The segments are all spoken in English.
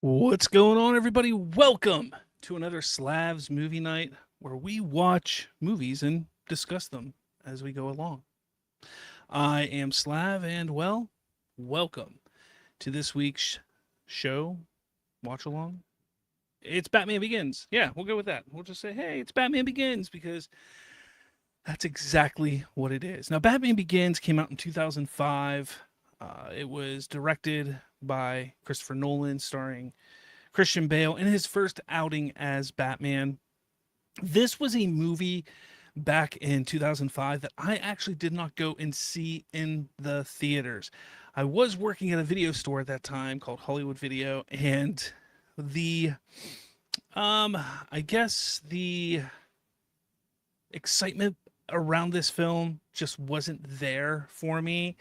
What's going on, everybody? Welcome to another Slavs movie night where we watch movies and discuss them as we go along. I am Slav, and well, welcome to this week's show, watch along. It's Batman Begins. Yeah, we'll go with that. We'll just say, hey, it's Batman Begins because that's exactly what it is. Now, Batman Begins came out in 2005. It was directed by Christopher Nolan, starring Christian Bale in his first outing as Batman. This was a movie back in 2005 that I actually did not go and see in the theaters. I was working at a video store at that time called Hollywood Video, and the I guess the excitement around this film just wasn't there for me.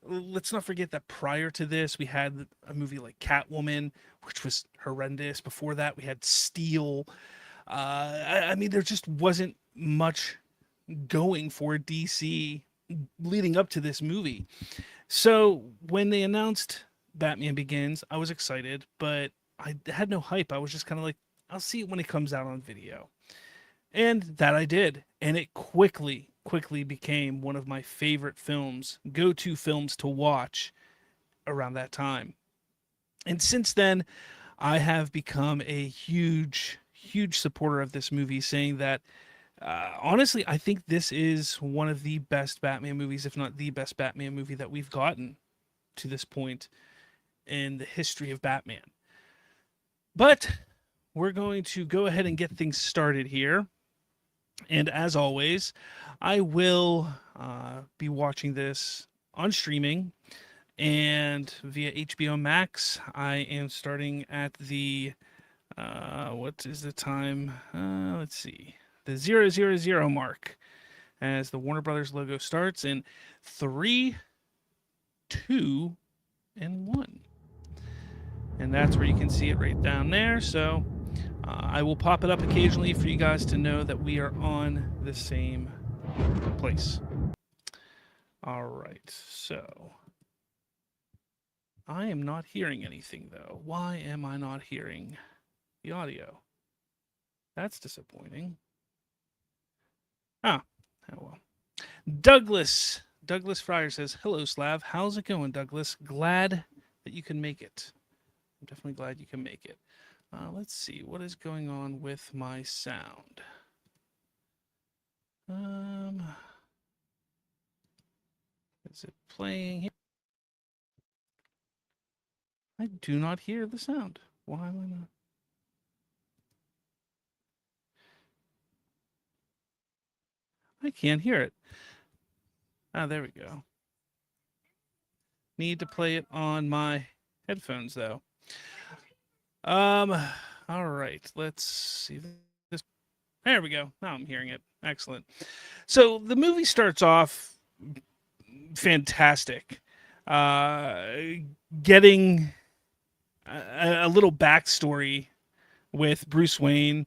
Let's not forget that prior to this, we had a movie like Catwoman, which was horrendous. Before that, we had Steel. I mean, there just wasn't much going for DC leading up to this movie. So when they announced Batman Begins, I was excited, but I had no hype. I was just kind of like, I'll see it when it comes out on video. And that I did. And it quickly became one of my favorite films, go-to films to watch around that time. And since then, I have become a huge supporter of this movie, saying that honestly, I think this is one of the best Batman movies, if not the best Batman movie that we've gotten to this point in the history of Batman. But we're going to go ahead and get things started here. And as always, I will be watching this on streaming and via HBO Max. I am starting at the what is the time? Let's see, the 000 mark as the Warner Brothers logo starts in 3, 2, and 1, and that's where you can see it right down there. So I will pop it up occasionally for you guys to know that we are on the same place. All right, so I am not hearing anything though. Why am I not hearing the audio? That's disappointing. Oh well. Douglas Fryer says, hello, Slav. How's it going, Douglas? Glad that you can make it. I'm definitely glad you can make it. Let's see, what is going on with my sound? Is it playing here? I do not hear the sound. Why am I not? I can't hear it. Ah, there we go. Need to play it on my headphones, though. All right, let's see this. There we go. Now I'm hearing it. Excellent. So the movie starts off fantastic. Getting a little backstory with Bruce Wayne,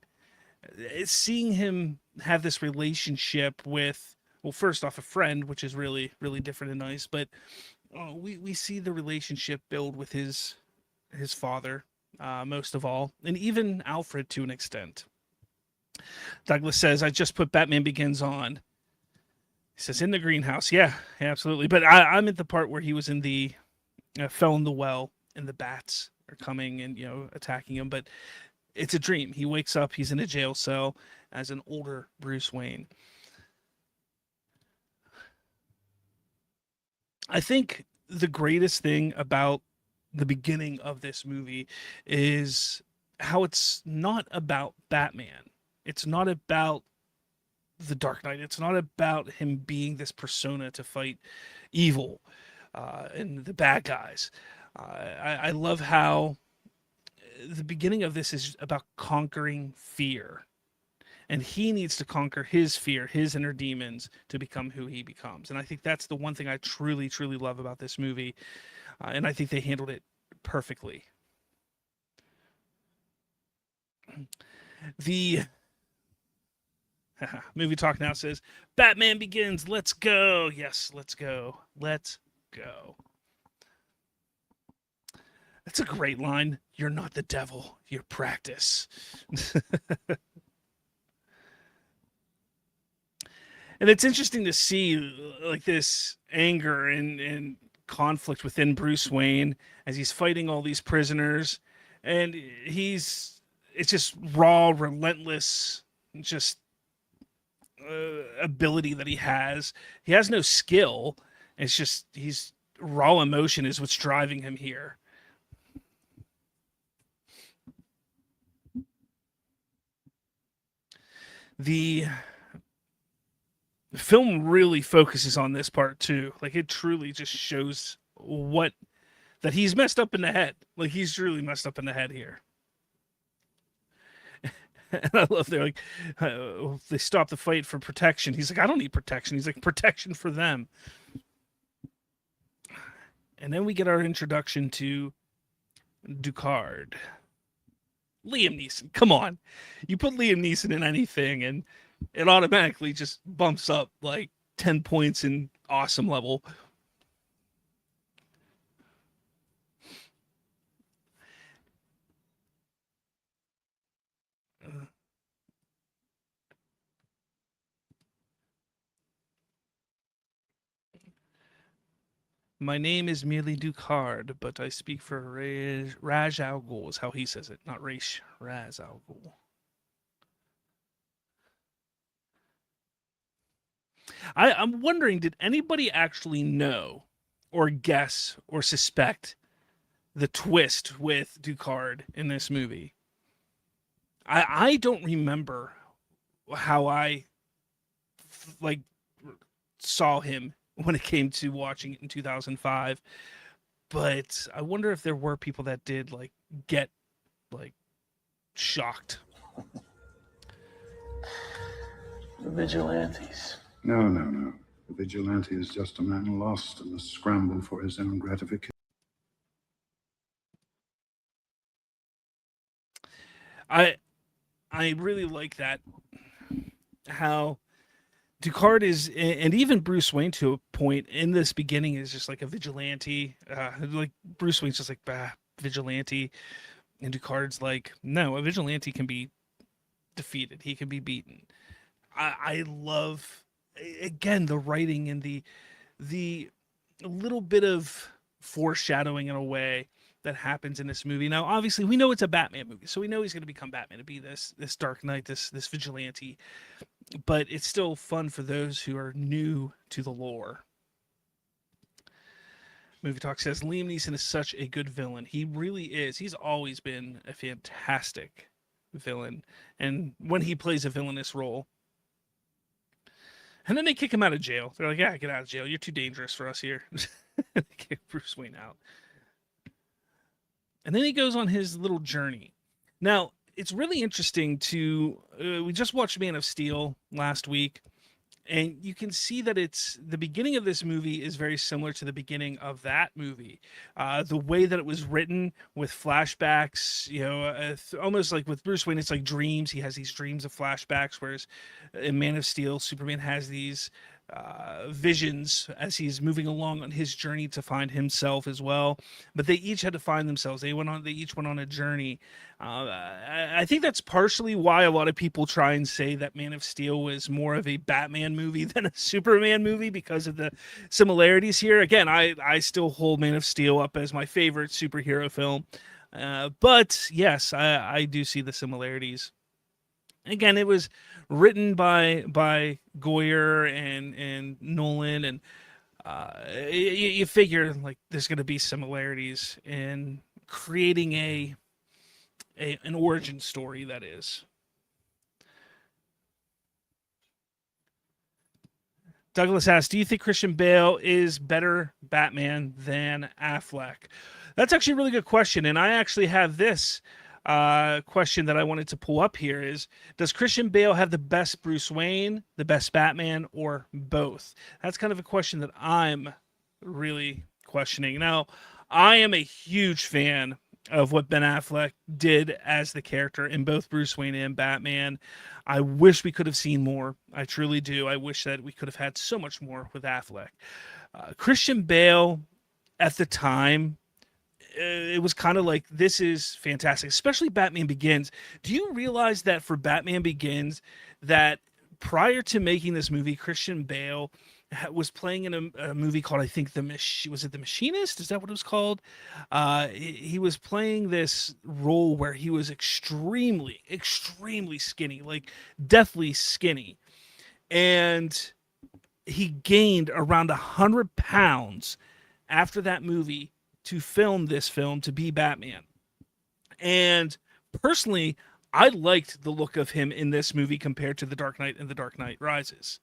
seeing him have this relationship with, well, first off, a friend, which is really different and nice, but we see the relationship build with his father, most of all, and even Alfred to an extent. Douglas says, I just put Batman Begins on. He says, in the greenhouse. Yeah, absolutely. But I'm at the part where he was in the, fell in the well, and the bats are coming and, attacking him. But it's a dream. He wakes up, he's in a jail cell as an older Bruce Wayne. I think the greatest thing about the beginning of this movie is how it's not about Batman. It's not about the Dark Knight. It's not about him being this persona to fight evil and the bad guys. I love how the beginning of this is about conquering fear. And he needs to conquer his fear, his inner demons, to become who he becomes. And I think that's the one thing I truly love about this movie. And I think they handled it perfectly. The Movie Talk Now says, Batman Begins, let's go. Yes, let's go. Let's go. That's a great line. You're not the devil, you're practice. And it's interesting to see like this anger and conflict within Bruce Wayne as he's fighting all these prisoners, and he's it's just raw, relentless, just ability that he has. He has no skill. It's just he's raw emotion is what's driving him here. The film really focuses on this part too. Like it truly just shows what that he's messed up in the head. Like he's truly messed up in the head here. And I love they're like they stop the fight for protection. He's like, I don't need protection. He's like, protection for them. And then we get our introduction to Ducard. Liam Neeson. Come on. You put Liam Neeson in anything and it automatically just bumps up like 10 points in awesome level. My name is merely Ducard, but I speak for Raj Al Ghul, is how he says it, not Raish, Raz Al Ghul. I'm wondering, did anybody actually know or guess or suspect the twist with Ducard in this movie? I don't remember how I like saw him when it came to watching it in 2005, but I wonder if there were people that did like get like shocked. The vigilantes. No, no, no. The vigilante is just a man lost in the scramble for his own gratification. I really like that, how Ducard is, and even Bruce Wayne to a point in this beginning is just like a vigilante. Like Bruce Wayne's just like bah, vigilante, and Ducard's like, no, a vigilante can be defeated. He can be beaten. I love again the writing and the little bit of foreshadowing in a way that happens in this movie. Now, obviously, we know it's a Batman movie, so we know he's going to become Batman to be this Dark Knight, this vigilante. But it's still fun for those who are new to the lore. Movie Talk says Liam Neeson is such a good villain. He really is. He's always been a fantastic villain, and when he plays a villainous role. And then they kick him out of jail. They're like, yeah, get out of jail. You're too dangerous for us here. They kick Bruce Wayne out. And then he goes on his little journey. Now, it's really interesting to we just watched Man of Steel last week, and you can see that it's the beginning of this movie is very similar to the beginning of that movie. The way that it was written with flashbacks, almost like with Bruce Wayne, it's like dreams. He has these dreams of flashbacks, whereas in Man of Steel, Superman has these visions as he's moving along on his journey to find himself as well. But they each had to find themselves. They each went on a journey. I think that's partially why a lot of people try and say that Man of Steel was more of a Batman movie than a Superman movie because of the similarities here. Again, I still hold Man of Steel up as my favorite superhero film. But yes, I do see the similarities. Again, it was written by Goyer and Nolan, and you figure like there's going to be similarities in creating an origin story. That is. Douglas asks, do you think Christian Bale is better Batman than Affleck? That's actually a really good question, and I actually have this question that I wanted to pull up here is, does Christian Bale have the best Bruce Wayne, the best Batman, or both? That's kind of a question that I'm really questioning. Now, I am a huge fan of what Ben Affleck did as the character in both Bruce Wayne and Batman. I wish we could have seen more. I truly do. I wish that we could have had so much more with Affleck. Christian Bale at the time, it was kind of like, this is fantastic, especially Batman Begins. Do you realize that for Batman Begins, that prior to making this movie, Christian Bale was playing in a movie called, I think, was it The Machinist? Is that what it was called? He was playing this role where he was extremely, extremely skinny, like deathly skinny. And he gained around 100 pounds after that movie to film this film, to be Batman. And personally, I liked the look of him in this movie compared to The Dark Knight and The Dark Knight Rises.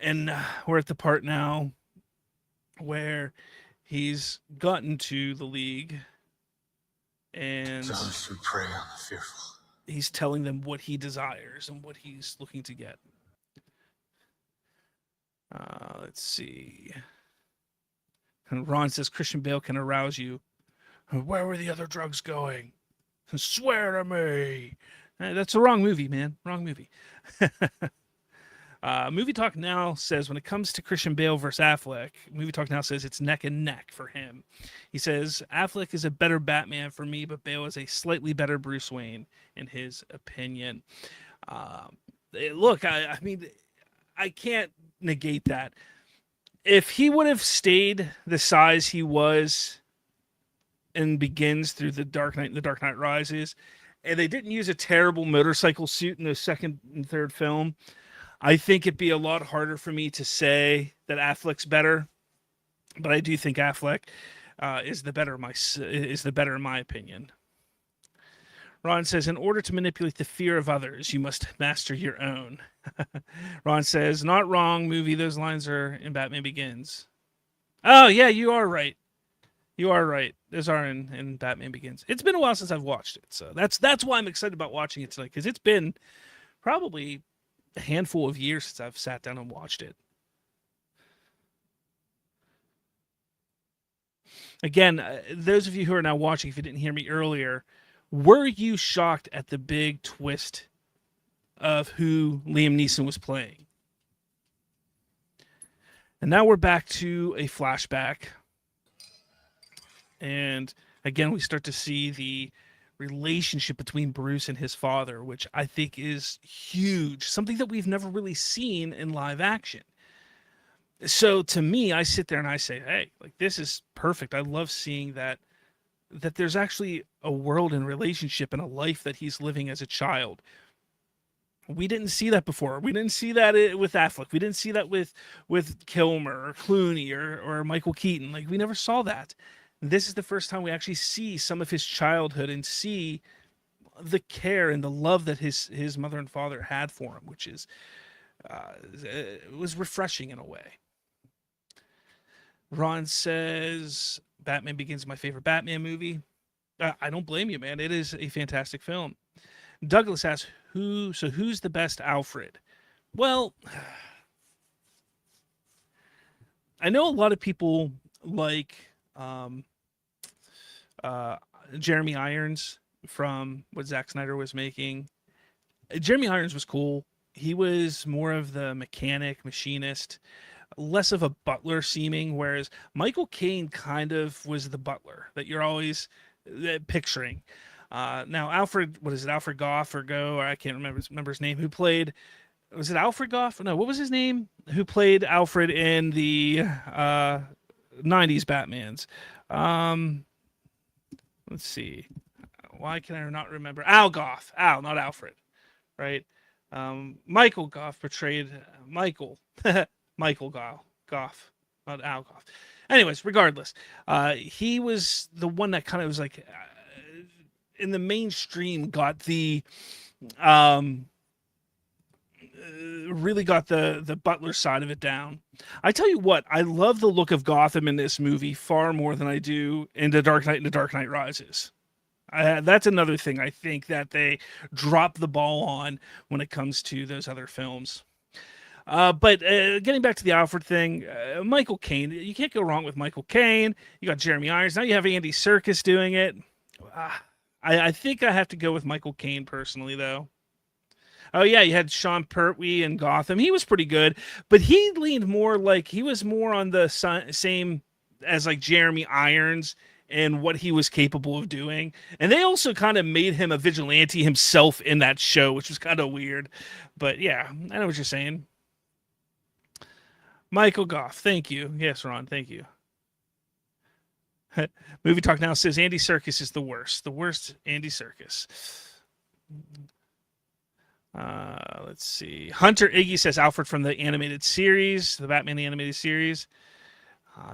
And we're at the part now where he's gotten to the League, and those who prey on the fearful. He's telling them what he desires and what he's looking to get. Let's see. And Ron says Christian Bale can arouse you. Where were the other drugs going? Swear to me. That's the wrong movie, man. Wrong movie. Movie Talk Now says when it comes to Christian Bale versus Affleck, Movie Talk Now says it's neck and neck for him. He says Affleck is a better Batman for me, but Bale is a slightly better Bruce Wayne in his opinion. Look, I mean, I can't negate that. If he would have stayed the size he was and Begins through The Dark Knight and The Dark Knight Rises, and they didn't use a terrible motorcycle suit in the second and third film, I think it'd be a lot harder for me to say that Affleck's better. But I do think Affleck is the better in my opinion. Ron says, in order to manipulate the fear of others, you must master your own. Ron says, not wrong, movie. Those lines are in Batman Begins. Oh, yeah, you are right. You are right. Those are in Batman Begins. It's been a while since I've watched it. So that's why I'm excited about watching it tonight, because it's been probably a handful of years since I've sat down and watched it. Again, those of you who are now watching, if you didn't hear me earlier, were you shocked at the big twist of who Liam Neeson was playing? And now we're back to a flashback. And again, we start to see the relationship between Bruce and his father, which I think is huge. Something that we've never really seen in live action. So to me, I sit there and I say, hey, like, this is perfect. I love seeing that there's actually a world and relationship and a life that he's living as a child. We didn't see that before. We didn't see that with Affleck. We didn't see that with Kilmer or Clooney or Michael Keaton. Like, we never saw that. This is the first time we actually see some of his childhood and see the care and the love that his mother and father had for him, which is it was refreshing in a way. Ron says Batman Begins is my favorite Batman movie. I don't blame you, man. It is a fantastic film. Douglas asks, who's the best Alfred? Well, I know a lot of people like Jeremy Irons from what Zack Snyder was making. Jeremy Irons was cool. He was more of the mechanic, machinist, less of a butler seeming, whereas Michael Caine kind of was the butler that you're always picturing. Now, Alfred, what is it, Alfred Goff or Go, or I can't remember his name, who played, was it Alfred Goff? No, what was his name? Who played Alfred in the 90s Batmans? Let's see. Why can I not remember? Al Goff. Al, not Alfred. Right? Michael Goff portrayed Michael. Michael Goff, not Al Goff. Anyways, regardless, he was the one that kind of was like in the mainstream, got the really got the butler side of it down. I tell you what, I love the look of Gotham in this movie far more than I do in The Dark Knight and The Dark Knight Rises. That's another thing I think that they drop the ball on when it comes to those other films. But getting back to the Alfred thing, Michael Caine, you can't go wrong with Michael Caine. You got Jeremy Irons. Now you have Andy Serkis doing it. I think I have to go with Michael Caine personally, though. Oh yeah, you had Sean Pertwee in Gotham. He was pretty good, but he leaned more like he was more on the same as like Jeremy Irons and what he was capable of doing. And they also kind of made him a vigilante himself in that show, which was kind of weird. But yeah, I know what you're saying. Michael Goff, thank you. Yes, Ron, thank you. Movie Talk Now says Andy Serkis is the worst. The worst Andy Serkis. Let's see. Hunter Iggy says Alfred from the animated series, the Batman animated series.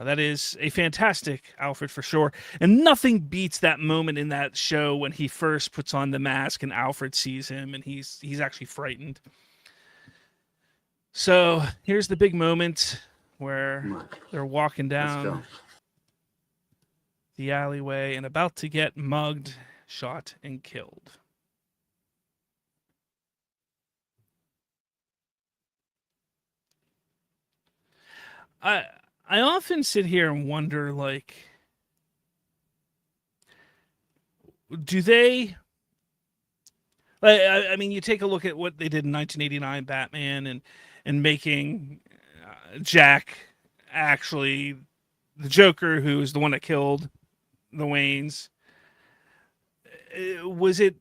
That is a fantastic Alfred for sure. And nothing beats that moment in that show when he first puts on the mask and Alfred sees him and he's actually frightened. So here's the big moment where they're walking down the alleyway and about to get mugged, shot, and killed. I often sit here and wonder, like, do they? I mean, you take a look at what they did in 1989 Batman and making Jack actually the Joker, who is the one that killed the Waynes. Was it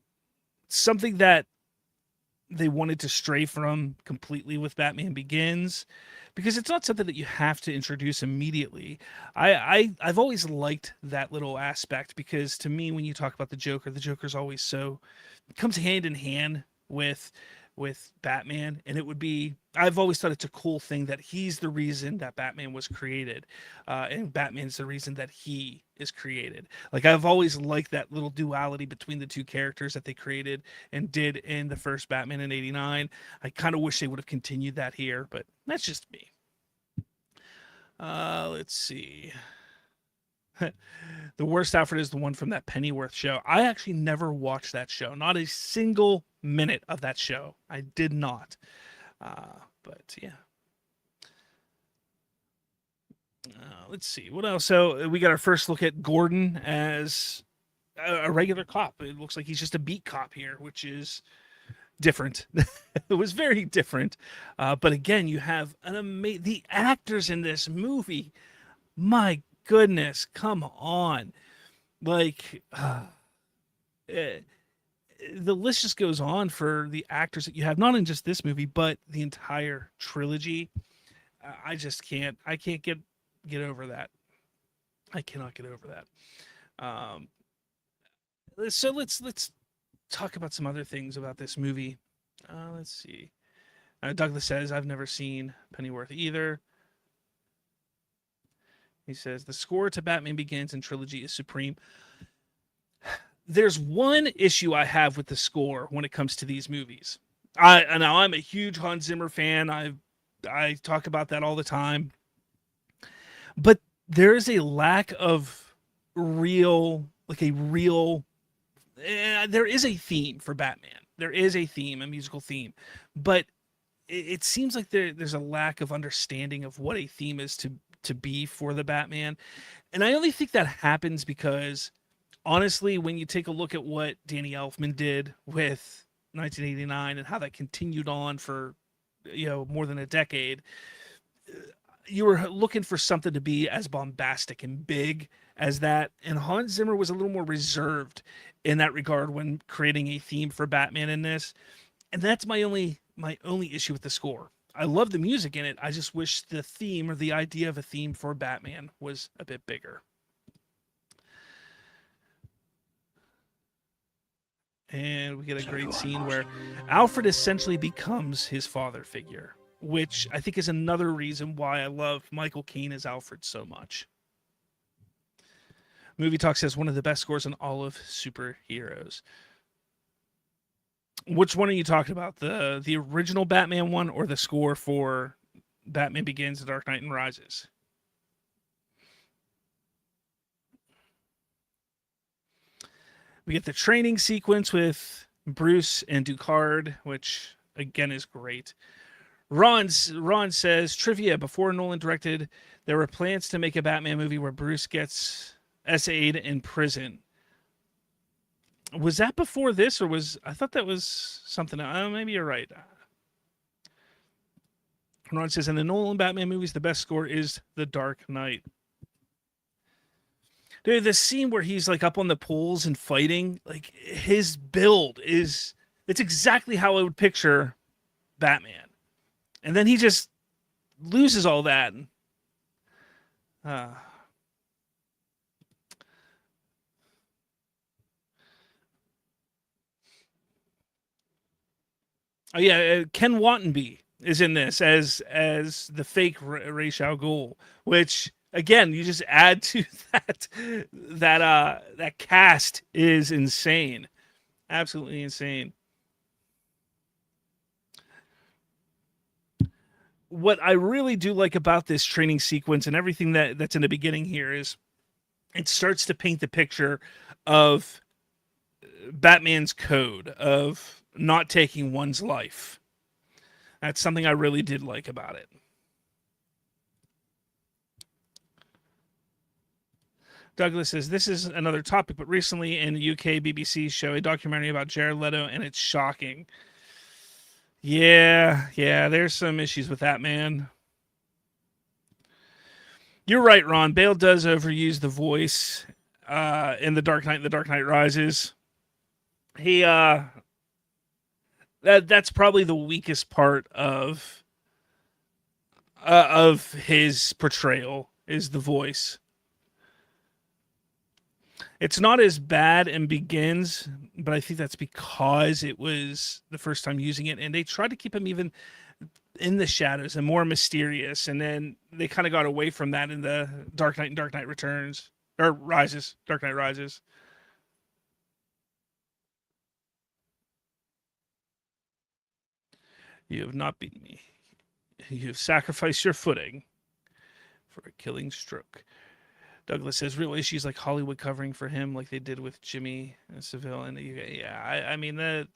something that they wanted to stray from completely with Batman Begins? Because it's not something that you have to introduce immediately. I've always liked that little aspect because to me, when you talk about the Joker's always so comes hand in hand with Batman, and it would be I've always thought it's a cool thing that he's the reason that Batman was created, and Batman's the reason that he is created. Like I've always liked that little duality between the two characters that they created and did in the first Batman in '89. I kind of wish they would have continued that here, but that's just me. Let's see. The worst Alfred is the one from that Pennyworth show. I actually never watched that show. Not a single minute of that show. I did not. But yeah. Let's see. What else? So we got our first look at Gordon as a regular cop. It looks like he's just a beat cop here, which is different. It was very different. But again, you have the actors in this movie. My goodness, come on. Like, the list just goes on for the actors that you have, not in just this movie, but the entire trilogy. I can't get over that. I cannot get over that. So let's talk about some other things about this movie. Let's see. Douglas says, I've never seen Pennyworth either. He says, the score to Batman Begins and trilogy is supreme. There's one issue I have with the score when it comes to these movies. I'm a huge Hans Zimmer fan. I talk about that all the time. But there is a lack of there is a theme for Batman. There is a theme, a musical theme. But it seems like there's a lack of understanding of what a theme is to be for the Batman. And I only think that happens because, honestly, when you take a look at what Danny Elfman did with 1989 and how that continued on for, more than a decade, you were looking for something to be as bombastic and big as that. And Hans Zimmer was a little more reserved in that regard when creating a theme for Batman in this. And that's my only issue with the score. I love the music in it. I just wish the theme or the idea of a theme for Batman was a bit bigger. And we get a great scene where Alfred essentially becomes his father figure, which I think is another reason why I love Michael Caine as Alfred so much. Movie Talk says one of the best scores in all of superheroes. Which one are you talking about? The original Batman one or the score for Batman Begins, The Dark Knight and Rises? We get the training sequence with Bruce and Ducard, which again is great. Ron says, trivia, before Nolan directed, there were plans to make a Batman movie where Bruce gets SA'd in prison. Was that before this, or I thought that was something else. Maybe you're right. Ron says, in the Nolan Batman movies, the best score is The Dark Knight. Dude, the scene where he's like up on the poles and fighting, like his build is, it's exactly how I would picture Batman. And then he just loses all that. Uh, oh yeah, Ken Watanabe is in this as the fake Ra's al Ghul, which again you just add to that cast is insane, absolutely insane. What I really do like about this training sequence and everything that's in the beginning here is it starts to paint the picture of Batman's code of not taking one's life. That's something I really did like about it. Douglas says, this is another topic, but recently in the UK, BBC show a documentary about Jared Leto, and it's shocking. Yeah, there's some issues with that, man. You're right, Ron. Bale does overuse the voice in The Dark Knight and The Dark Knight Rises. He that's probably the weakest part of his portrayal is the voice. It's not as bad in Begins, but I think that's because it was the first time using it, and they tried to keep him even in the shadows and more mysterious, and then they kind of got away from that in the Dark Knight and Dark Knight Returns, or Rises, Dark Knight Rises. You have not beaten me. You have sacrificed your footing for a killing stroke. Douglas says real issues like Hollywood covering for him, like they did with Jimmy Seville in the UK. Yeah, I mean the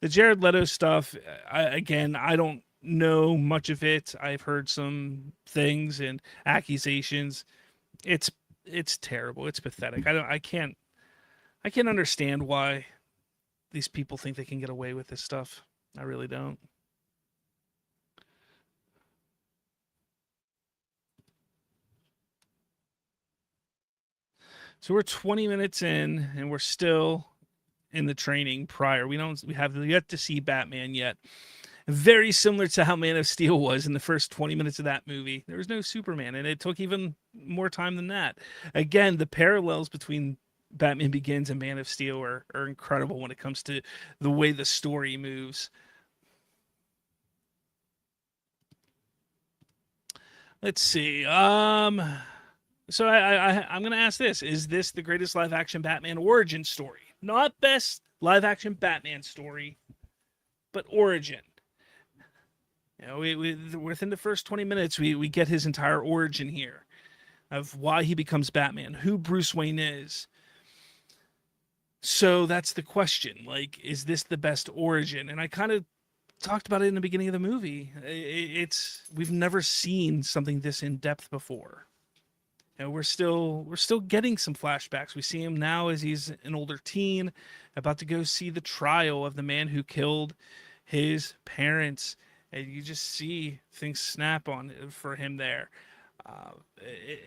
Jared Leto stuff. I don't know much of it. I've heard some things and accusations. It's terrible. It's pathetic. I can't understand why these people think they can get away with this stuff. I really don't. So we're 20 minutes in, and we're still in the training prior. We have yet to see Batman yet. Very similar to how Man of Steel was in the first 20 minutes of that movie. There was no Superman, and it took even more time than that. Again, the parallels between Batman Begins and Man of Steel are incredible when it comes to the way the story moves. Let's see. So I'm going to ask this. Is this the greatest live-action Batman origin story? Not best live-action Batman story, but origin. You know, we within the first 20 minutes, we get his entire origin here of why he becomes Batman, who Bruce Wayne is. So that's the question. Like, is this the best origin? And I kind of talked about it in the beginning of the movie. We've never seen something this in-depth before. You know, we're still getting some flashbacks. We see him now as he's an older teen, about to go see the trial of the man who killed his parents, and you just see things snap on for him there.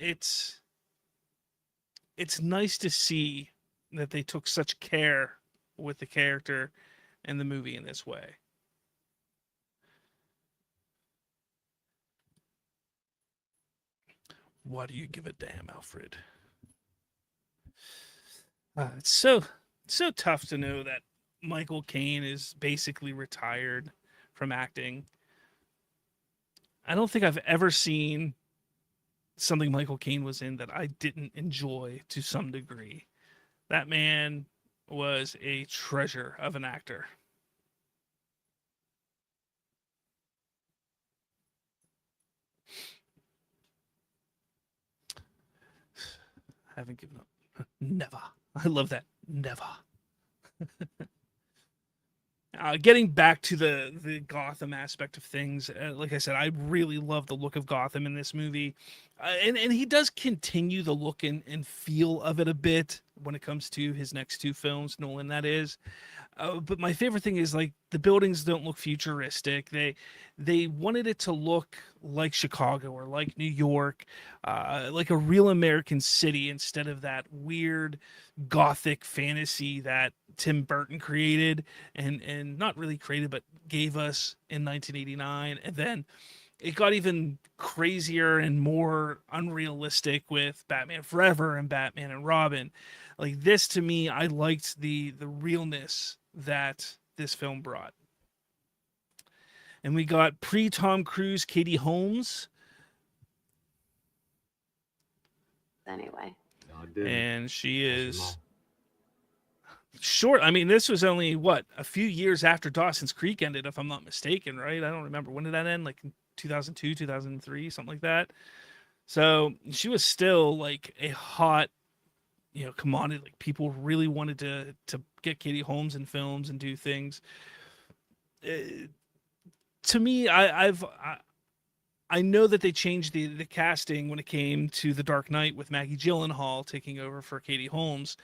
It's nice to see that they took such care with the character and the movie in this way. Why do you give a damn, Alfred? It's so tough to know that Michael Caine is basically retired from acting. I don't think I've ever seen something Michael Caine was in that I didn't enjoy to some degree. That man was a treasure of an actor. I haven't given up. Never. I love that. Never. Getting back to the Gotham aspect of things, like I said, I really love the look of Gotham in this movie. And he does continue the look and feel of it a bit when it comes to his next two films, Nolan, that is. But my favorite thing is like the buildings don't look futuristic. They wanted it to look like Chicago or like New York, like a real American city instead of that weird gothic fantasy that Tim Burton created and not really created but gave us in 1989. And then it got even crazier and more unrealistic with Batman Forever and Batman and Robin. Like this to me, I liked the realness that this film brought. And we got pre-Tom Cruise Katie Holmes. Anyway. No, I didn't. And she That's your is mom. short. I mean, this was only what, a few years after Dawson's Creek ended, if I'm not mistaken, right? I don't remember. When did that end? Like 2002, 2003, something like that. So she was still like a hot, commodity. Like people really wanted to get Katie Holmes in films and do things. To me, I know that they changed the casting when it came to The Dark Knight with Maggie Gyllenhaal taking over for Katie Holmes.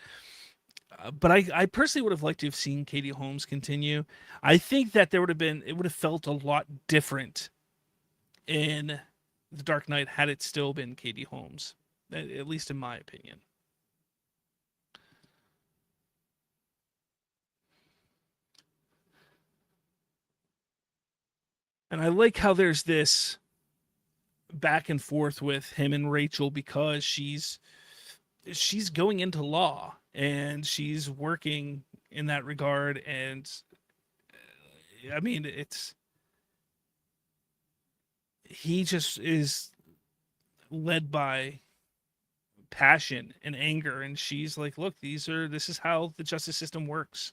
But I personally would have liked to have seen Katie Holmes continue. it would have felt a lot different in The Dark Knight had it still been Katie Holmes, at least in my opinion. And I like how there's this back and forth with him and Rachel because she's going into law and she's working in that regard. And I mean, he just is led by passion and anger. And she's like, look, this is how the justice system works.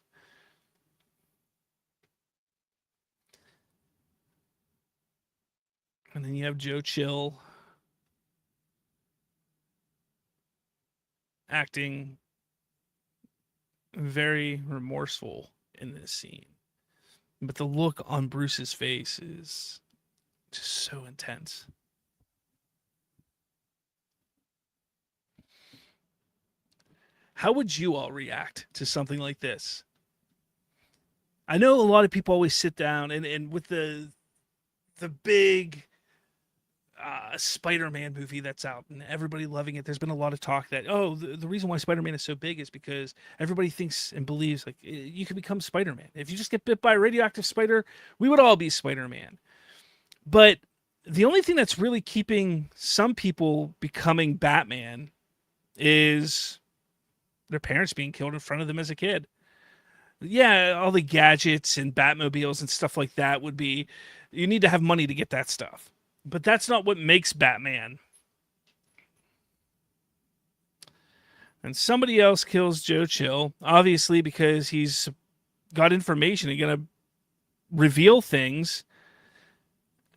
And then you have Joe Chill acting very remorseful in this scene. But the look on Bruce's face is just so intense. How would you all react to something like this? I know a lot of people always sit down and with the big Spider-Man movie that's out and everybody loving it, there's been a lot of talk that the reason why Spider-Man is so big is because everybody thinks and believes like you can become Spider-Man. If you just get bit by a radioactive spider, we would all be Spider-Man. But the only thing that's really keeping some people becoming Batman is their parents being killed in front of them as a kid. Yeah, all the gadgets and Batmobiles and stuff like that you need to have money to get that stuff. But that's not what makes Batman. And somebody else kills Joe Chill, obviously because he's got information and going to reveal things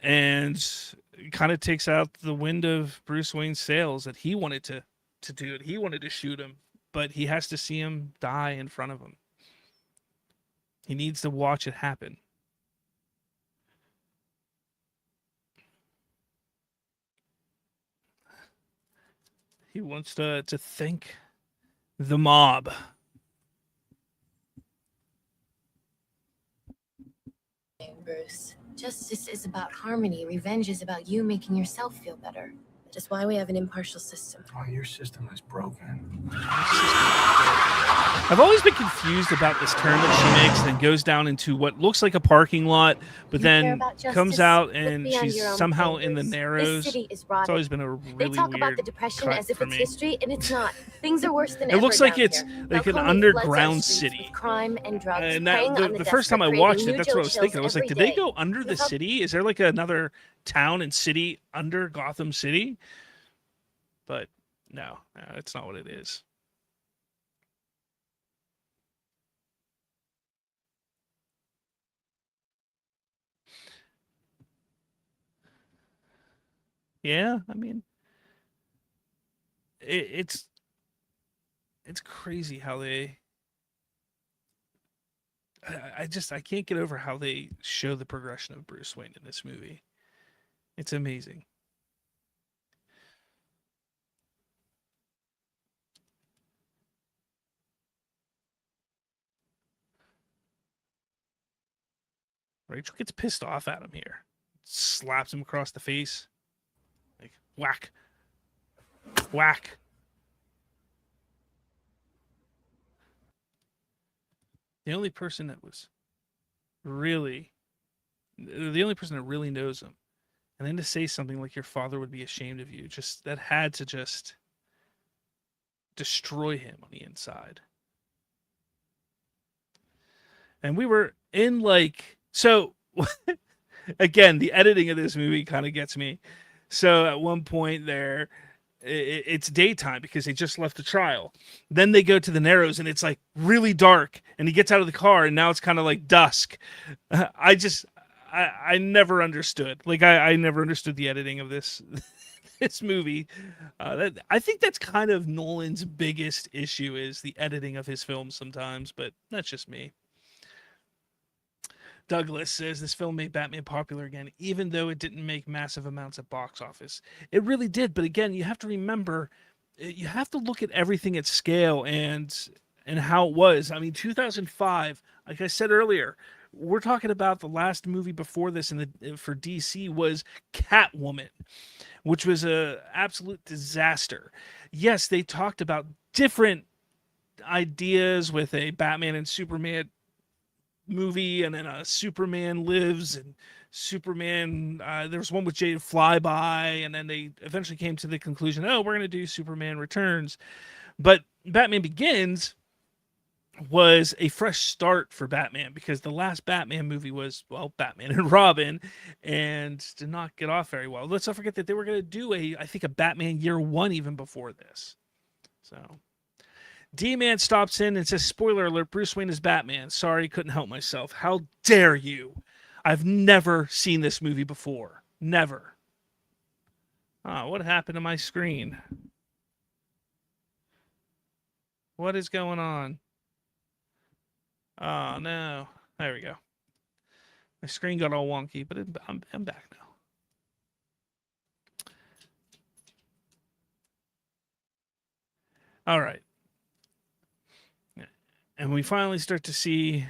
and kind of takes out the wind of Bruce Wayne's sails that he wanted to do it. He wanted to shoot him, but he has to see him die in front of him. He needs to watch it happen. He wants to thank the mob. Bruce. Justice is about harmony. Revenge is about you making yourself feel better. That is why we have an impartial system. Oh, your system is broken. I've always been confused about this turn that she makes and then goes down into what looks like a parking lot, but then comes out and she's somehow in the Narrows. This city is It's rotting. always been a really They talk weird about the Depression cut as if for it's me. history, and it's not. Things are worse than It ever looks like down it's here. like an Falcone underground floods our streets city. with crime and drugs, And preying that, on the first time I desperate, watched creating it, that's new what I was Joe thinking. I was like, Chills did they every go day. under the Look how- city? Is there like another town and city under Gotham City? But no, it's not what it is. Yeah, I mean, it's crazy how I can't get over how they show the progression of Bruce Wayne in this movie. It's amazing. Rachel gets pissed off at him here, slaps him across the face, like whack, whack. The only person that really knows him, and then to say something like your father would be ashamed of you, just that had to just destroy him on the inside. And we were in so again, the editing of this movie kind of gets me. So at one point there, it's daytime because they just left the trial. Then they go to the Narrows and it's like really dark, and he gets out of the car and now it's kind of like dusk. I never understood. I never understood the editing of this this movie. I think that's kind of Nolan's biggest issue, is the editing of his films sometimes, but that's just me. Douglas says this film made Batman popular again, even though it didn't make massive amounts at box office. It really did, but again, you have to remember, you have to look at everything at scale and how it was. I mean, 2005, like I said earlier, we're talking about the last movie before this for DC was Catwoman, which was a absolute disaster. Yes, they talked about different ideas with a Batman and Superman movie, and then a Superman Lives, and Superman there was one with Jade Flyby, and then they eventually came to the conclusion, oh, we're going to do Superman Returns. But Batman Begins was a fresh start for Batman, because the last Batman movie was, well, Batman and Robin, and did not get off very well. Let's not forget that they were going to do I think a Batman Year One even before this. So D-Man stops in and says, spoiler alert, Bruce Wayne is Batman. Sorry, couldn't help myself. How dare you? I've never seen this movie before. Never. What happened to my screen? What is going on? Oh, no. There we go. My screen got all wonky, but I'm back now. All right. And we finally start to see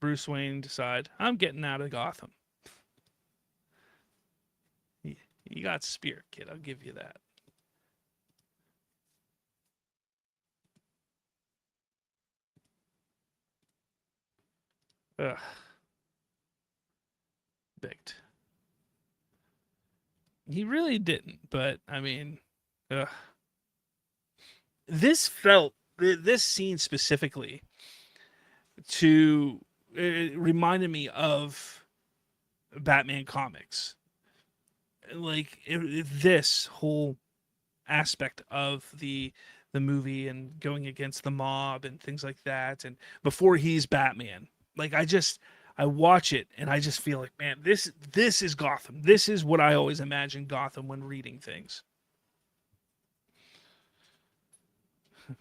Bruce Wayne decide, I'm getting out of Gotham. You got spirit, kid. I'll give you that. Ugh. Bigged. He really didn't, but I mean, ugh. This scene specifically it reminded me of Batman comics. This whole aspect of the movie and going against the mob and things like that, and before he's Batman, I watch it and I just feel like, man, this is Gotham. This is what I always imagine Gotham when reading things.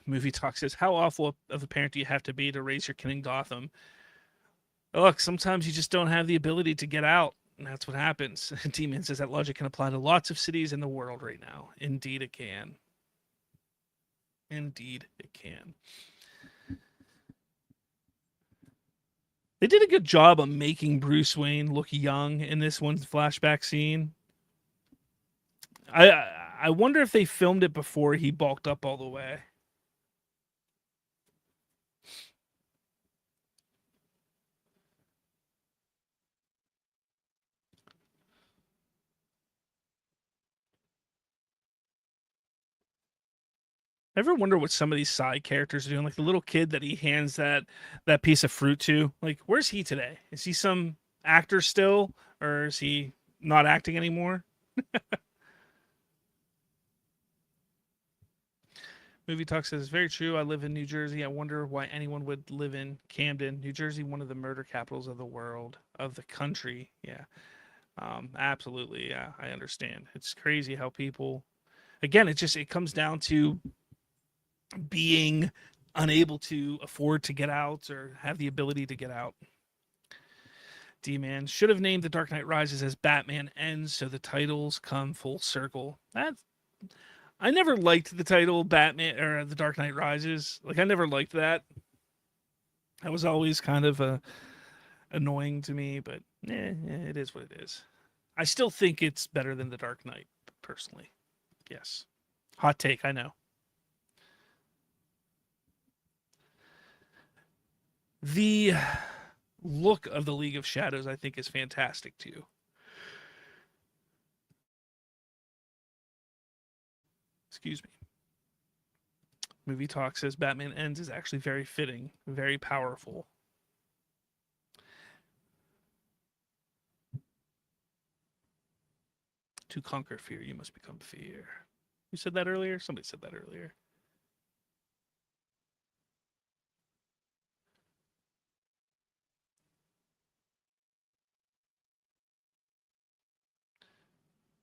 Movie Talk says, how awful of a parent do you have to be to raise your kid in Gotham? Look, sometimes you just don't have the ability to get out, and that's what happens. D-Man says that logic can apply to lots of cities in the world right now. Indeed it can. Indeed it can. They did a good job of making Bruce Wayne look young in this one flashback scene. I wonder if they filmed it before he bulked up all the way. I ever wonder what some of these side characters are doing? Like the little kid that he hands that piece of fruit to. Like, where's he today? Is he some actor still, or is he not acting anymore? Movie Talk says, very true. I live in New Jersey. I wonder why anyone would live in Camden, New Jersey, one of the murder capitals of the world, of the country. Yeah. Absolutely. Yeah, I understand. It's crazy how people, again, it comes down to being unable to afford to get out or have the ability to get out. D-Man should have named The Dark Knight Rises as Batman Ends, so the titles come full circle. I never liked the title Batman or The Dark Knight Rises. I never liked that. That was always kind of annoying to me, but It is what it is. I still think it's better than The Dark Knight, personally. Yes. Hot take, I know. The look of the League of Shadows, I think, is fantastic too. Excuse me. Movie Talk says Batman Ends is actually very fitting, very powerful. To conquer fear, you must become fear. Who said that earlier? Somebody said that earlier.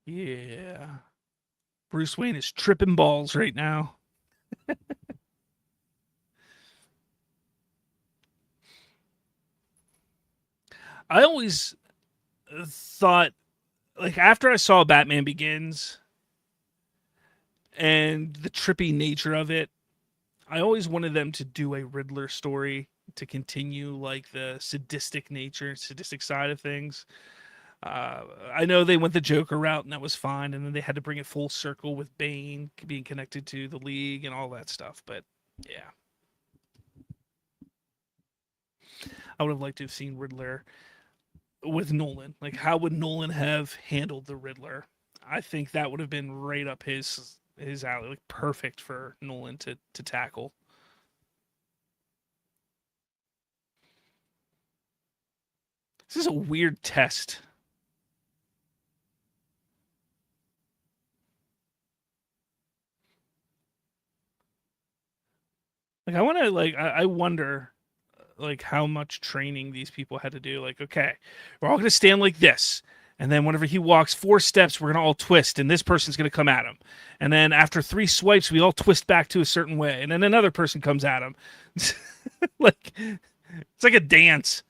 Yeah. Bruce Wayne is tripping balls right now. I always thought, like, after I saw Batman Begins and the trippy nature of it, I always wanted them to do a Riddler story to continue, like, the sadistic nature, sadistic side of things. I know they went the Joker route, and that was fine, and then they had to bring it full circle with Bane being connected to the League and all that stuff. But yeah, I would have liked to have seen Riddler with Nolan. Like, how would Nolan have handled the Riddler? I think that would have been right up his alley, like perfect for Nolan to tackle. This is a weird test. Like, I want to, like, I wonder, like, how much training these people had to do. Like, okay, we're all going to stand like this. And then whenever he walks 4 steps, we're going to all twist, and this person's going to come at him. And then after 3 swipes, we all twist back to a certain way. And then another person comes at him. Like, it's like a dance.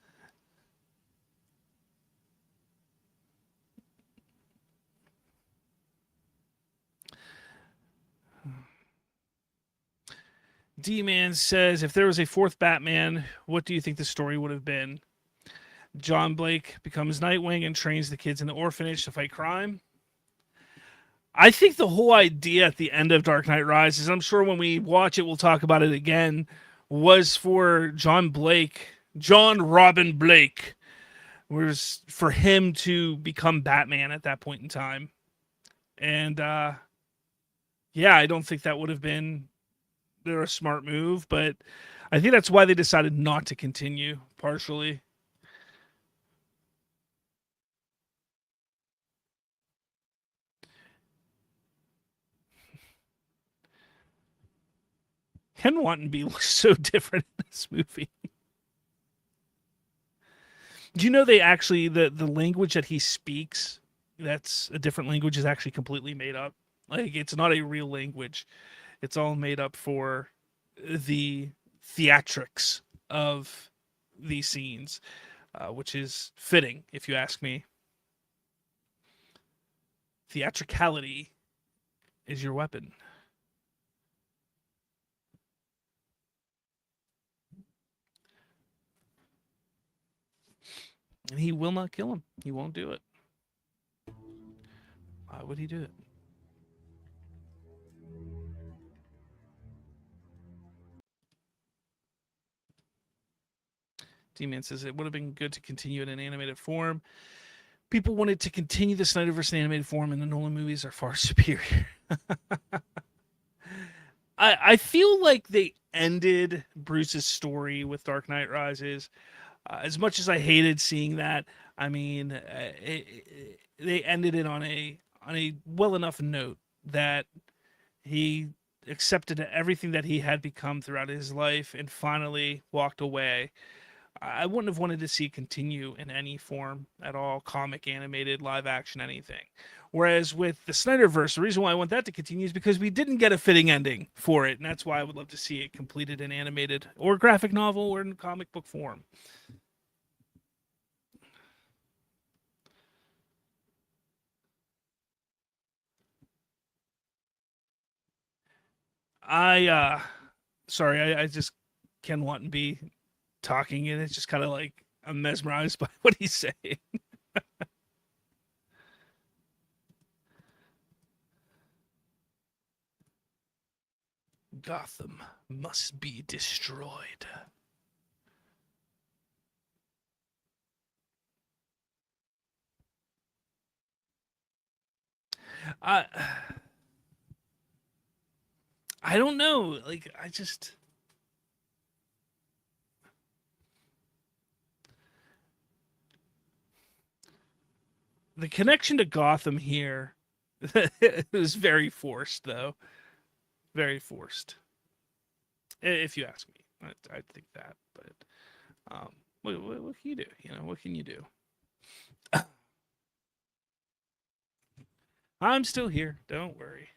D-Man says, if there was a 4th Batman, what do you think the story would have been? John Blake becomes Nightwing and trains the kids in the orphanage to fight crime. I think the whole idea at the end of Dark Knight Rises, I'm sure when we watch it, we'll talk about it again, was for John Robin Blake, was for him to become Batman at that point in time. And yeah, I don't think that would have been a smart move, but I think that's why they decided not to continue, partially. Ken Watanabe looks so different in this movie. Do you know they actually the language that he speaks, that's a different language, is actually completely made up. Like, it's not a real language. It's all made up for the theatrics of these scenes, which is fitting, if you ask me. Theatricality is your weapon. And he will not kill him. He won't do it. Why would he do it? D-Man says it would have been good to continue in an animated form. People wanted to continue the Snyderverse in animated form, and the Nolan movies are far superior. I feel like they ended Bruce's story with Dark Knight Rises. As much as I hated seeing that, I mean, they ended it on a well enough note that he accepted everything that he had become throughout his life and finally walked away. I wouldn't have wanted to see it continue in any form at all, comic, animated, live action, anything. Whereas with the Snyderverse, the reason why I want that to continue is because we didn't get a fitting ending for it, and that's why I would love to see it completed in animated or graphic novel or in comic book form. Sorry, I just Ken Watanabe talking, and it's just kind of like, I'm mesmerized by what he's saying. Gotham must be destroyed. I don't know. Like, the connection to Gotham here is very forced, though. Very forced. If you ask me, I think that. But what can you do? You know, what can you do? I'm still here. Don't worry.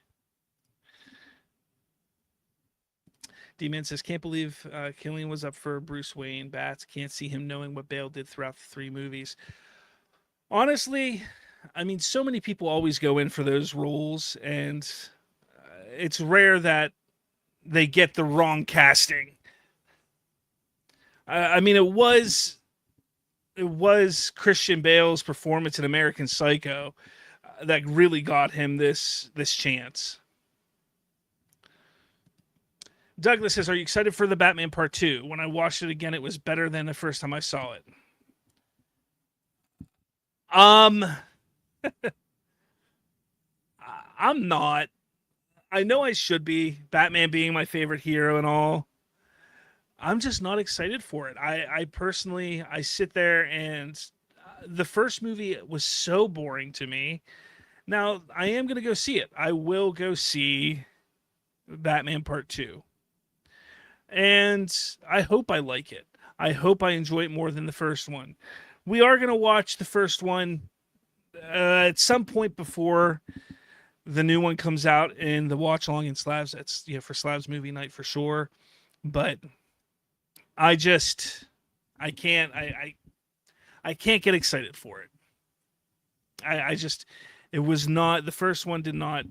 D-Man says, can't believe Killian was up for Bruce Wayne. Bats can't see him knowing what Bale did throughout the 3 movies. Honestly, I mean, so many people always go in for those roles, and it's rare that they get the wrong casting. I mean, it was Christian Bale's performance in American Psycho that really got him this chance. Douglas says, are you excited for the Batman Part 2? When I watched it again, it was better than the first time I saw it. I'm not. I know I should be, Batman being my favorite hero and all. I'm just not excited for it. I personally, I sit there and the first movie was so boring to me. Now, I am going to go see it. I will go see Batman Part 2. And I hope I like it. I hope I enjoy it more than the first one. We are going to watch the first one at some point before the new one comes out in the watch along in Slavs. That's for Slavs movie night for sure. But I can't get excited for it. It was not, the first one did not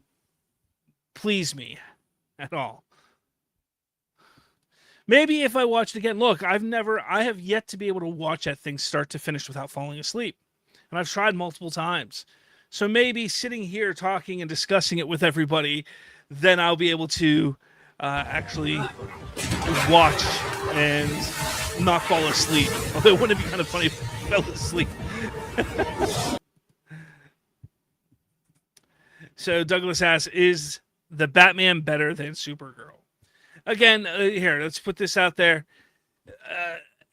please me at all. Maybe if I watched it again, look, I have yet to be able to watch that thing start to finish without falling asleep. And I've tried multiple times. So maybe sitting here talking and discussing it with everybody, then I'll be able to actually watch and not fall asleep. Although it wouldn't it be kind of funny if I fell asleep. So Douglas asks, is the Batman better than Supergirl? Again, here, let's put this out there.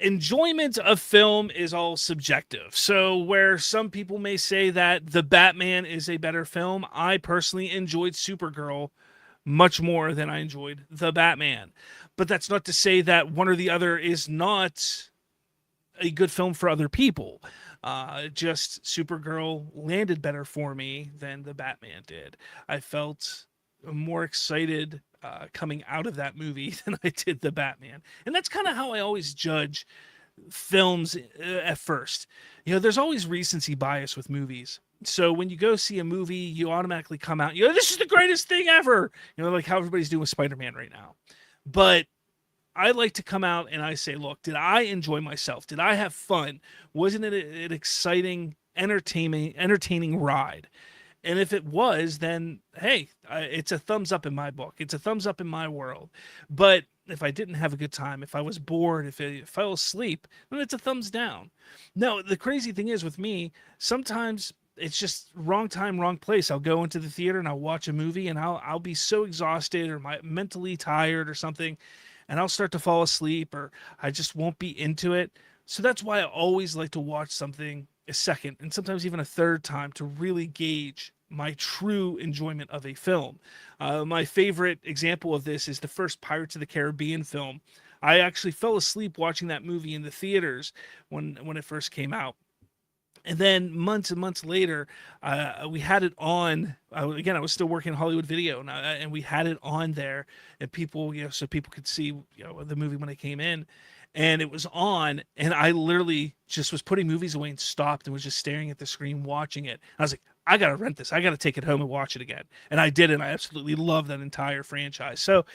Enjoyment of film is all subjective. So where some people may say that the Batman is a better film, I personally enjoyed Supergirl much more than I enjoyed the Batman. But that's not to say that one or the other is not a good film for other people. Just Supergirl landed better for me than the Batman did. I felt more excited coming out of that movie than I did the Batman. And that's kind of how I always judge films at first. There's always recency bias with movies. So when you go see a movie, you automatically come out, this is the greatest thing ever. Like how everybody's doing with Spider-Man right now. But I like to come out and I say, look, did I enjoy myself? Did I have fun? Wasn't it an exciting, entertaining ride? And if it was, then, hey, it's a thumbs up in my book. It's a thumbs up in my world. But if I didn't have a good time, if I was bored, if I fell asleep, then it's a thumbs down. No, the crazy thing is with me, sometimes it's just wrong time, wrong place. I'll go into the theater and I'll watch a movie and I'll be so exhausted or mentally tired or something, and I'll start to fall asleep or I just won't be into it. So that's why I always like to watch something a second and sometimes even a third time to really gauge my true enjoyment of a film. My favorite example of this is the first Pirates of the Caribbean film. I actually fell asleep watching that movie in the theaters when it first came out. And then months and months later, we had it on. Again, I was still working in Hollywood Video, and we had it on there, and people, so people could see, the movie when it came in. And it was on, and I literally just was putting movies away and stopped and was just staring at the screen watching it. I was like, I got to rent this. I got to take it home and watch it again. And I did, and I absolutely love that entire franchise. So,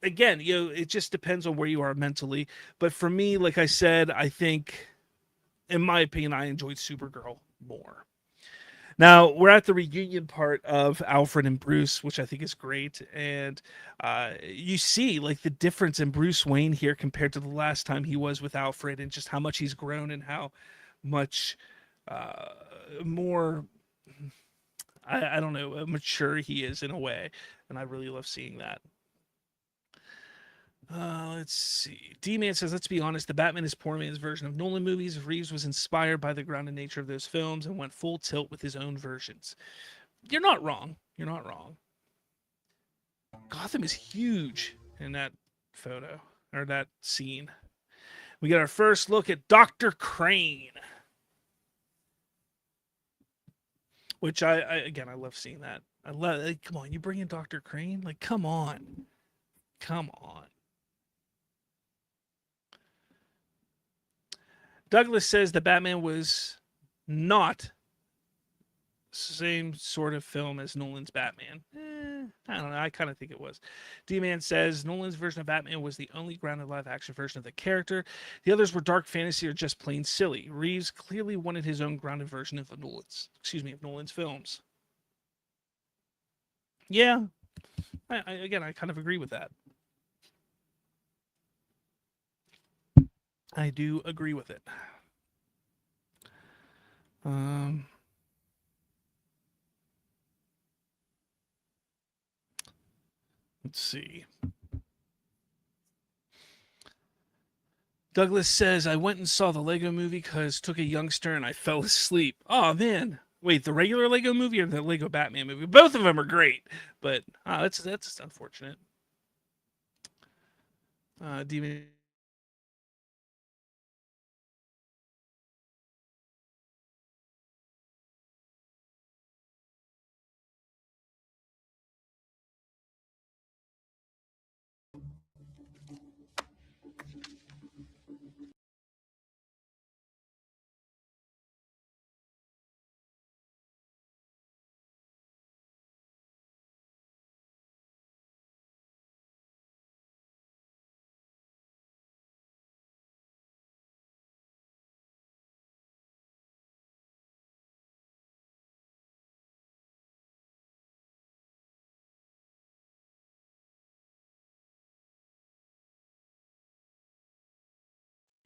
again, it just depends on where you are mentally. But for me, like I said, I think in my opinion, I enjoyed Supergirl more. Now we're at the reunion part of Alfred and Bruce, which I think is great, and you see like the difference in Bruce Wayne here compared to the last time he was with Alfred, and just how much he's grown and how much more I don't know mature he is in a way, and I really love seeing that. Let's see. D-Man says, let's be honest, the Batman is poor man's version of Nolan movies. Reeves was inspired by the grounded nature of those films and went full tilt with his own versions. You're not wrong. You're not wrong. Gotham is huge in that photo, or that scene. We get our first look at Dr. Crane. Which I love seeing that. I love, like, come on, you bring in Dr. Crane? Like, come on. Come on. Douglas says the Batman was not same sort of film as Nolan's Batman. I don't know. I kind of think it was. D-Man says Nolan's version of Batman was the only grounded live-action version of the character. The others were dark fantasy or just plain silly. Reeves clearly wanted his own grounded version of Nolan's films. Yeah, I kind of agree with that. I do agree with it. Let's see. Douglas says, I went and saw the Lego movie because took a youngster and I fell asleep. Oh, man. Wait, the regular Lego movie or the Lego Batman movie? Both of them are great, but that's unfortunate. Demon.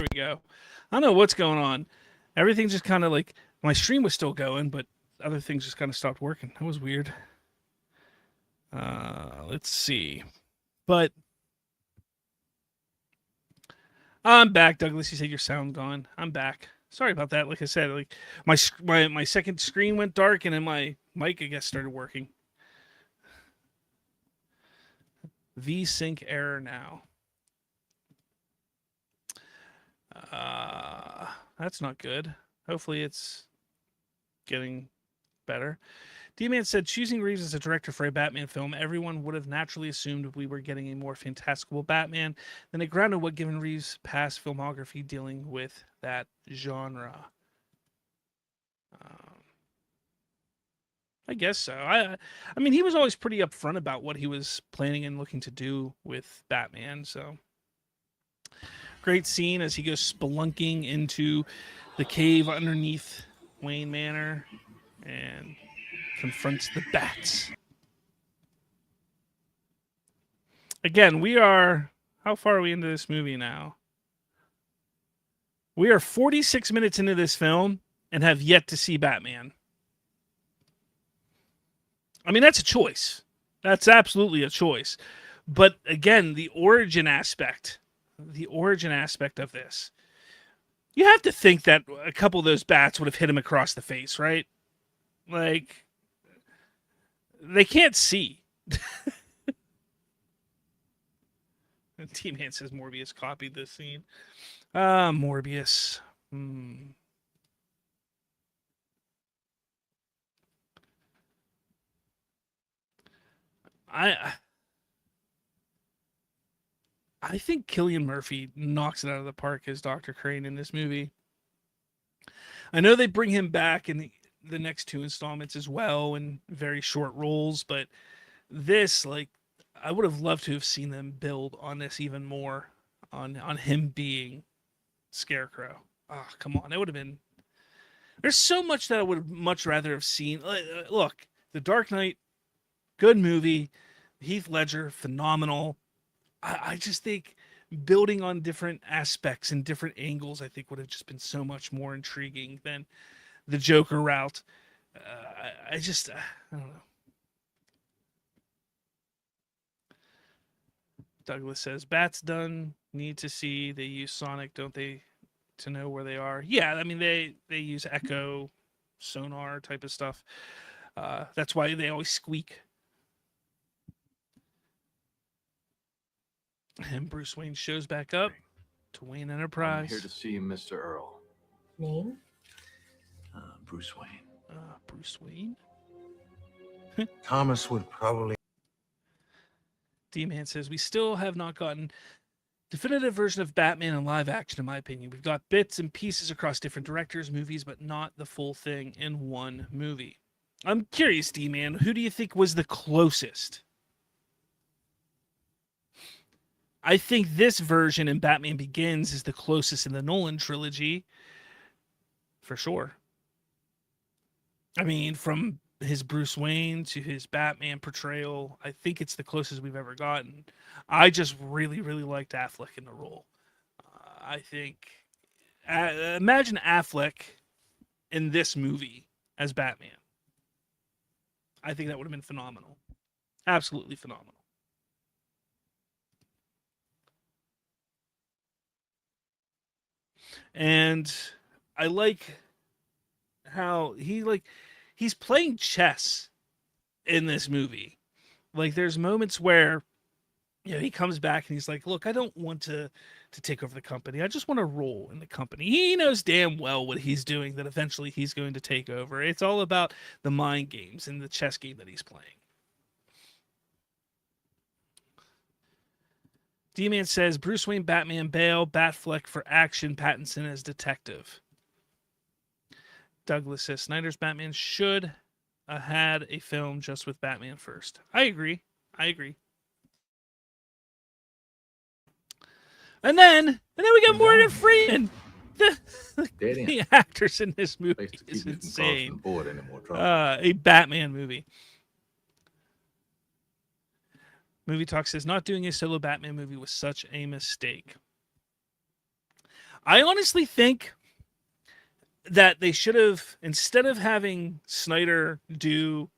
There we go. I don't know what's going on. Everything just kind of like, my stream was still going, but other things just kind of stopped working. That was weird. Let's see. But I'm back, Douglas. You said your sound gone. I'm back. Sorry about that. Like I said, like my second screen went dark, and then my mic, I guess, started working. V-Sync error now. That's not good. Hopefully it's getting better. D-Man said, choosing Reeves as a director for a Batman film, everyone would have naturally assumed we were getting a more fantastical Batman than a grounded what given Reeves' past filmography dealing with that genre. I guess so. I mean, he was always pretty upfront about what he was planning and looking to do with Batman, so... Great scene as he goes spelunking into the cave underneath Wayne Manor and confronts the bats. Again, we are... How far are we into this movie now? We are 46 minutes into this film and have yet to see Batman. I mean, that's a choice. That's absolutely a choice. But again, the origin aspect of this, you have to think that a couple of those bats would have hit him across the face, right? Like, they can't see. T-Man says Morbius copied this scene. Morbius. I think Cillian Murphy knocks it out of the park as Dr. Crane in this movie. I know they bring him back in the next two installments as well in very short roles, but this, like, I would have loved to have seen them build on this even more, on him being Scarecrow. Oh, come on. It would have been. There's so much that I would have much rather have seen. Look, The Dark Knight, good movie. Heath Ledger, phenomenal. I just think building on different aspects and different angles, I think would have just been so much more intriguing than the Joker route. I just, I don't know. Douglas says, Bat's done. Need to see. They use Sonic, don't they, to know where they are? Yeah, I mean, they use echo, sonar type of stuff. That's why they always squeak. And Bruce Wayne shows back up to Wayne Enterprise. I'm here to see Mr. Earl. Name? Bruce Wayne. Bruce Wayne? Thomas would probably. D-Man says, we still have not gotten definitive version of Batman in live action, in my opinion. We've got bits and pieces across different directors, movies, but not the full thing in one movie. I'm curious, D-Man, who do you think was the closest? I think this version in Batman Begins is the closest in the Nolan trilogy, for sure. I mean, from his Bruce Wayne to his Batman portrayal, I think it's the closest we've ever gotten. I just really, really liked Affleck in the role. I think, imagine Affleck in this movie as Batman. I think that would have been phenomenal. Absolutely phenomenal. And I like how he's playing chess in this movie. Like, there's moments where, you know, he comes back and he's like, look, I don't want to take over the company. I just want to roll in the company. He knows damn well what he's doing, that eventually he's going to take over. It's all about the mind games and the chess game that he's playing. D-Man says, Bruce Wayne, Batman, Bale, Batfleck for action, Pattinson as detective. Douglas says, Snyder's Batman should have had a film just with Batman first. I agree. And then we got Morgan Freeman. The actors in this movie is insane. A Batman movie. Movie Talk says, not doing a solo Batman movie was such a mistake. I honestly think that they should have, instead of having Snyder do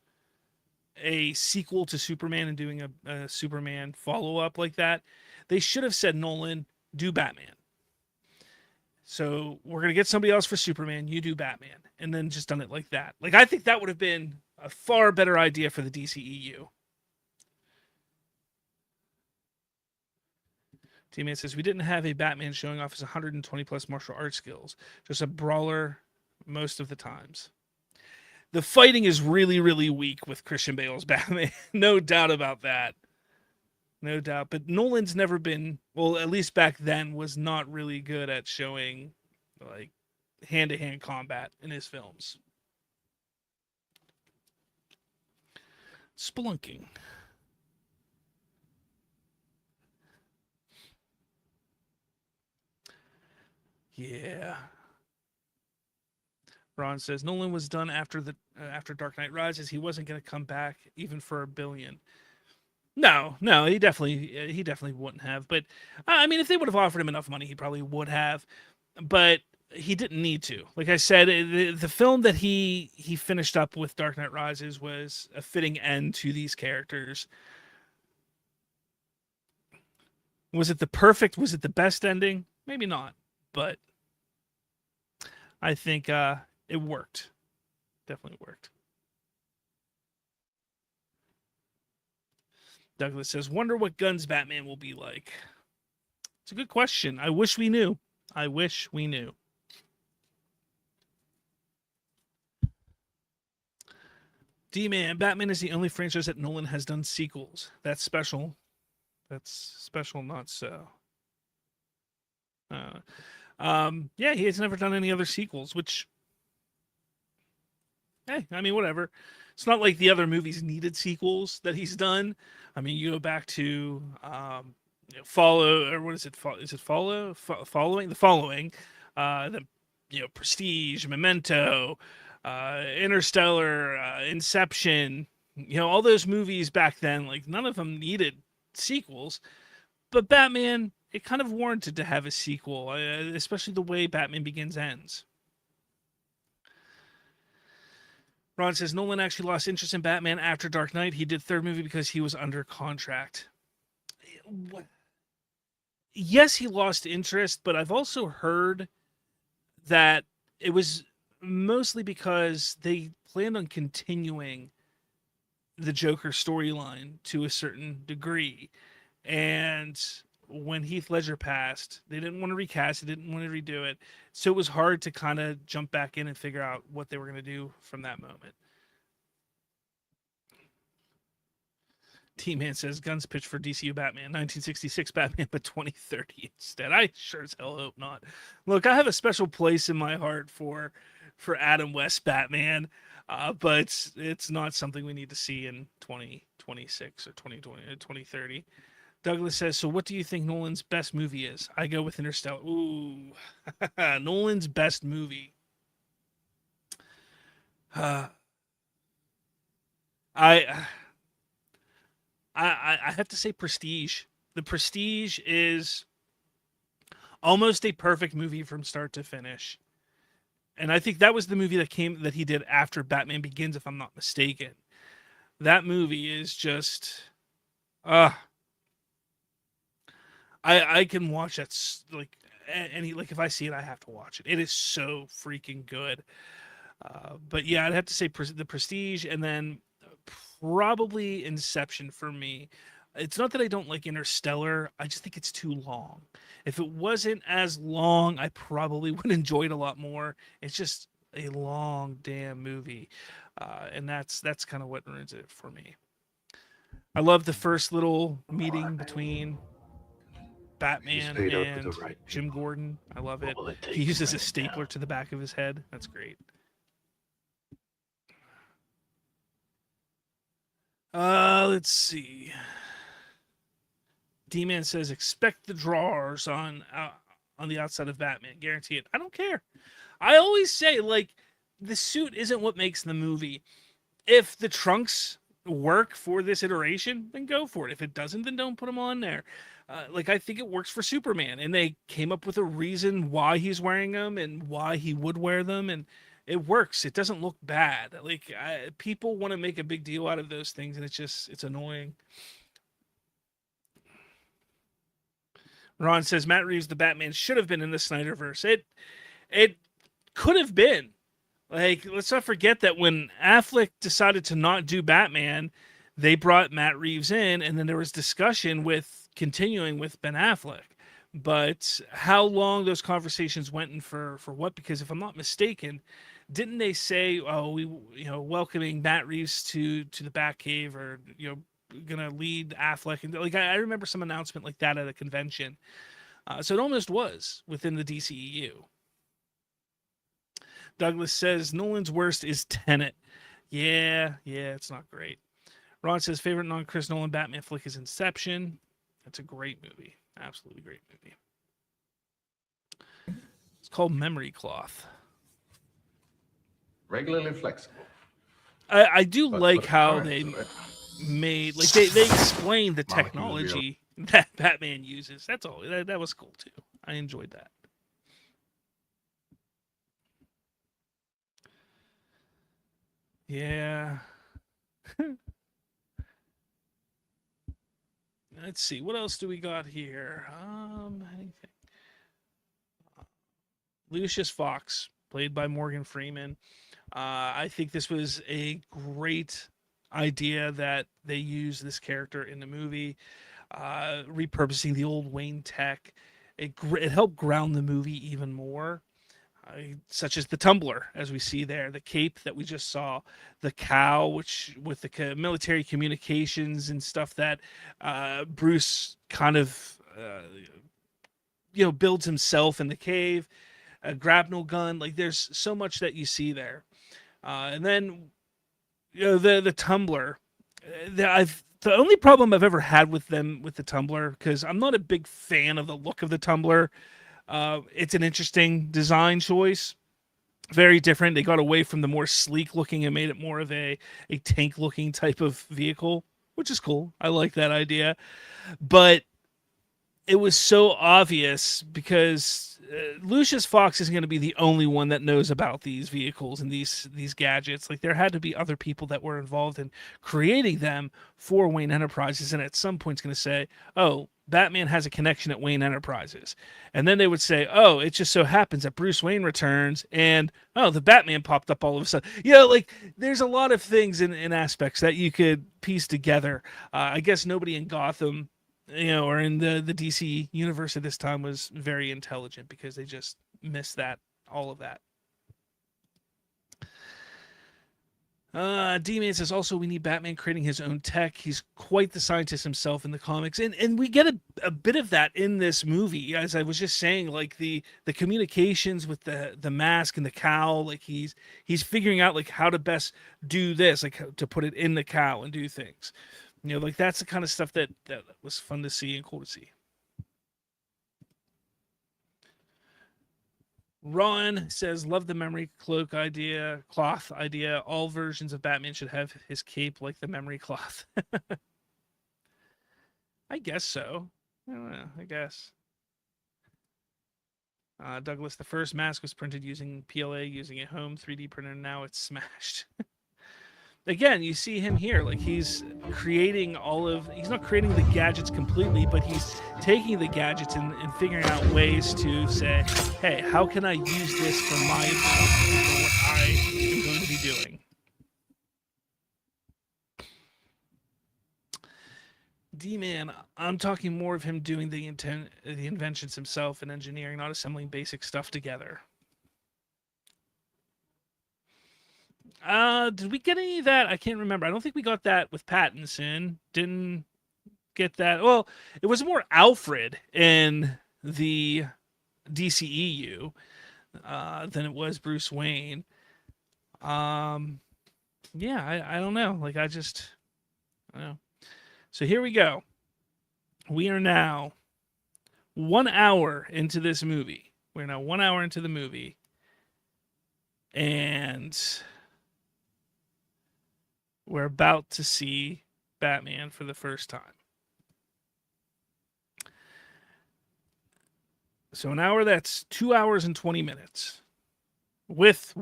a sequel to Superman and doing a Superman follow-up like that, they should have said, Nolan, do Batman. So we're going to get somebody else for Superman, you do Batman. And then just done it like that. Like, I think that would have been a far better idea for the DCEU. T-Man says, we didn't have a Batman showing off his 120 plus martial arts skills. Just a brawler most of the times. The fighting is really, really weak with Christian Bale's Batman. No doubt about that. No doubt. But Nolan's never been, well, at least back then, was not really good at showing like hand-to-hand combat in his films. Spelunking. Yeah. Ron says Nolan was done after Dark Knight Rises. He wasn't going to come back even for $1 billion. No, he definitely wouldn't have. But I mean, if they would have offered him enough money, he probably would have. But he didn't need to. Like I said, the film that he finished up with Dark Knight Rises was a fitting end to these characters. Was it the best ending? Maybe not, but I think it worked. Definitely worked. Douglas says, wonder what Gunn's Batman will be like. It's a good question. I wish we knew. D-Man, Batman is the only franchise that Nolan has done sequels. That's special. Not so. Yeah, he has never done any other sequels, which, hey, I mean, whatever. It's not like the other movies needed sequels that he's done. I mean, you go back to Follow, or what is it? Is it Follow? Following? The Following. The Prestige, Memento, Interstellar, Inception, all those movies back then, like none of them needed sequels, but Batman, it kind of warranted to have a sequel, especially the way Batman Begins ends. Ron says Nolan actually lost interest in Batman after Dark Knight. He did third movie because he was under contract. Yes, he lost interest, but I've also heard that it was mostly because they planned on continuing the Joker storyline to a certain degree. And when Heath Ledger passed, they didn't want to recast it, didn't want to redo it. So it was hard to kind of jump back in and figure out what they were going to do from that moment. T-Man says, Gunn's pitch for DCU Batman, 1966 Batman, but 2030 instead. I sure as hell hope not. Look, I have a special place in my heart for Adam West Batman, but it's not something we need to see in 2026 or 2030. Douglas says, so what do you think Nolan's best movie is? I go with Interstellar. Ooh, Nolan's best movie. I have to say Prestige. The Prestige is almost a perfect movie from start to finish. And I think that was the movie that he did after Batman Begins, if I'm not mistaken. That movie is just I can watch that like if I see it, I have to watch it. It is so freaking good. But yeah, I'd have to say the Prestige, and then probably Inception for me. It's not that I don't like Interstellar. I just think it's too long. If it wasn't as long, I probably would enjoy it a lot more. It's just a long damn movie. And that's kind of what ruins it for me. I love the first little meeting between Batman and Jim Gordon. I love it. He uses a stapler to the back of his head. That's great. Let's see. D-Man says, expect the drawers on the outside of Batman. Guarantee it. I don't care. I always say, like, the suit isn't what makes the movie. If the trunks work for this iteration, then go for it. If it doesn't, then don't put them on there. I think it works for Superman, and they came up with a reason why he's wearing them and why he would wear them, and it works. It doesn't look bad. People want to make a big deal out of those things, and it's annoying. Ron says Matt Reeves, the Batman, should have been in the Snyderverse. It could have been. Let's not forget that when Affleck decided to not do Batman, they brought Matt Reeves in, and then there was discussion with continuing with Ben Affleck. But how long those conversations went and for what? Because if I'm not mistaken, didn't they say, "Oh, we welcoming Matt Reeves to the Batcave," or gonna lead Affleck? And I remember some announcement like that at a convention. So it almost was within the DCEU. Douglas says Nolan's worst is Tenet. Yeah, it's not great. Ron says favorite non-Chris Nolan Batman flick is Inception. That's a great movie. Absolutely great movie. It's called Memory Cloth. Regularly flexible. I do like how they made, they explained the technology that Batman uses. That's all. That was cool too. I enjoyed that. Yeah. Let's see. What else do we got here? Anything. Lucius Fox, played by Morgan Freeman. I think this was a great idea that they used this character in the movie, repurposing the old Wayne tech. It helped ground the movie even more, such as the tumbler, as we see there, the cape that we just saw, the cow, which with the military communications and stuff that Bruce kind of builds himself in the cave, a grapnel gun. There's so much that you see there. And then the tumbler, the only problem I've ever had with the tumbler, because I'm not a big fan of the look of the tumbler. It's an interesting design choice, Very different. They got away from the more sleek looking and made it more of a tank looking type of vehicle, which is cool. I like that idea. But it was so obvious because Lucius Fox isn't going to be the only one that knows about these vehicles and these gadgets. Like, there had to be other people that were involved in creating them for Wayne Enterprises, and at some point it's going to say, oh, Batman has a connection at Wayne Enterprises. And then they would say, oh, it just so happens that Bruce Wayne returns and, oh, the Batman popped up all of a sudden. You know, like, there's a lot of things in aspects that you could piece together. I guess nobody in Gotham, you know, or in the DC universe at this time was very intelligent because they just missed all of that. D-Man says, also, we need Batman creating his own tech. He's quite the scientist himself in the comics. And we get a bit of that in this movie. As I was just saying, like the communications with the mask and the cowl, like he's figuring out like how to best do this, like how to put it in the cowl and do things. You know, like that's the kind of stuff that was fun to see and cool to see. Ron says, love the memory cloth idea. All versions of Batman should have his cape like the memory cloth. I guess so. I don't know. I guess. Douglas, the first mask was printed using PLA, using a home 3D printer. Now it's smashed. Again, you see him here, like he's creating he's not creating the gadgets completely, but he's taking the gadgets and figuring out ways to say, hey, how can I use this for my ability, for what I am going to be doing? D-Man, I'm talking more of him doing the inventions himself and engineering, not assembling basic stuff together. Did we get any of that? I can't remember. I don't think we got that with Pattinson. Didn't get that. Well, it was more Alfred in the DCEU than it was Bruce Wayne. Yeah, I don't know. Like, I don't know. So here we go. We are now 1 hour into this movie. We're now 1 hour into the movie. And we're about to see Batman for the first time. So an hour, that's 2 hours and 20 minutes. With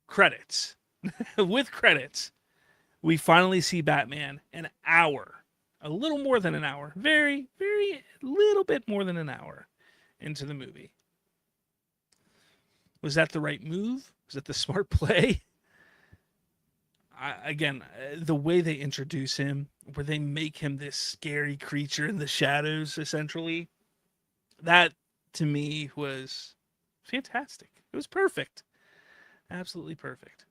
credits. With credits. We finally see Batman an hour. A little more than an hour. Very, very little bit more than an hour into the movie. Was that the right move? Was that the smart play? Again, the way they introduce him, where they make him this scary creature in the shadows, essentially, that to me was fantastic. It was perfect. Absolutely perfect.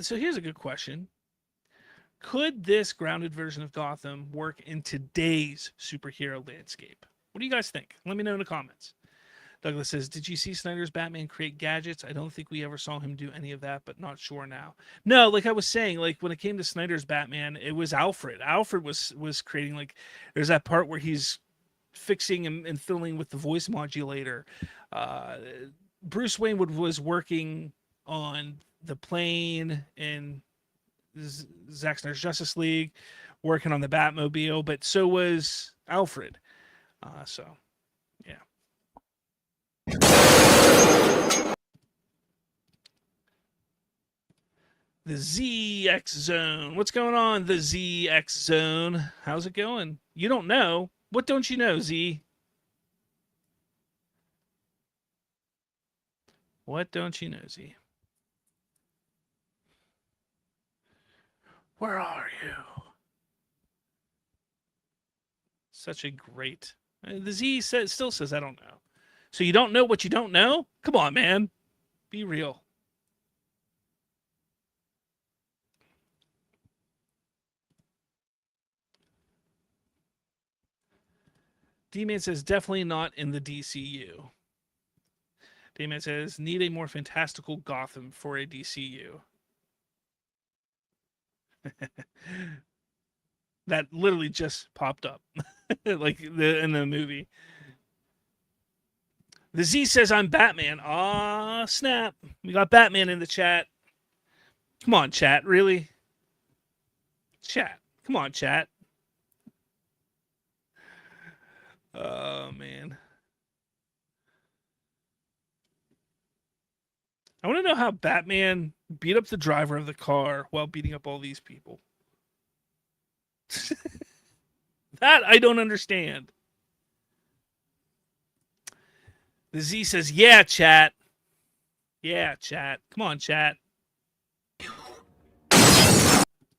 So here's a good question. Could this grounded version of Gotham work in today's superhero landscape? What do you guys think? Let me know in the comments. Douglas says, did you see Snyder's Batman create gadgets? I don't think we ever saw him do any of that, but not sure now. No, like I was saying, like when it came to Snyder's Batman, it was Alfred. Alfred was creating, like, there's that part where he's fixing and filling with the voice modulator. Bruce Wayne was working on the plane in Zack Snyder's Justice League, working on the Batmobile, but so was Alfred. So, yeah. The ZX Zone. What's going on, the ZX Zone? How's it going? You don't know. What don't you know, Z? What don't you know, Z? Where are you? Such a great... The Z still says, I don't know. So you don't know what you don't know? Come on, man. Be real. D-Man says, definitely not in the DCU. D-Man says, need a more fantastical Gotham for a DCU. That literally just popped up. Like in the movie. The Z says I'm Batman. Aw, snap. We got Batman in the chat. Come on, chat. Really? Chat. Come on, chat. Oh, man. I want to know how Batman beat up the driver of the car while beating up all these people. That I don't understand. The Z says, yeah, chat. Yeah, chat. Come on, chat.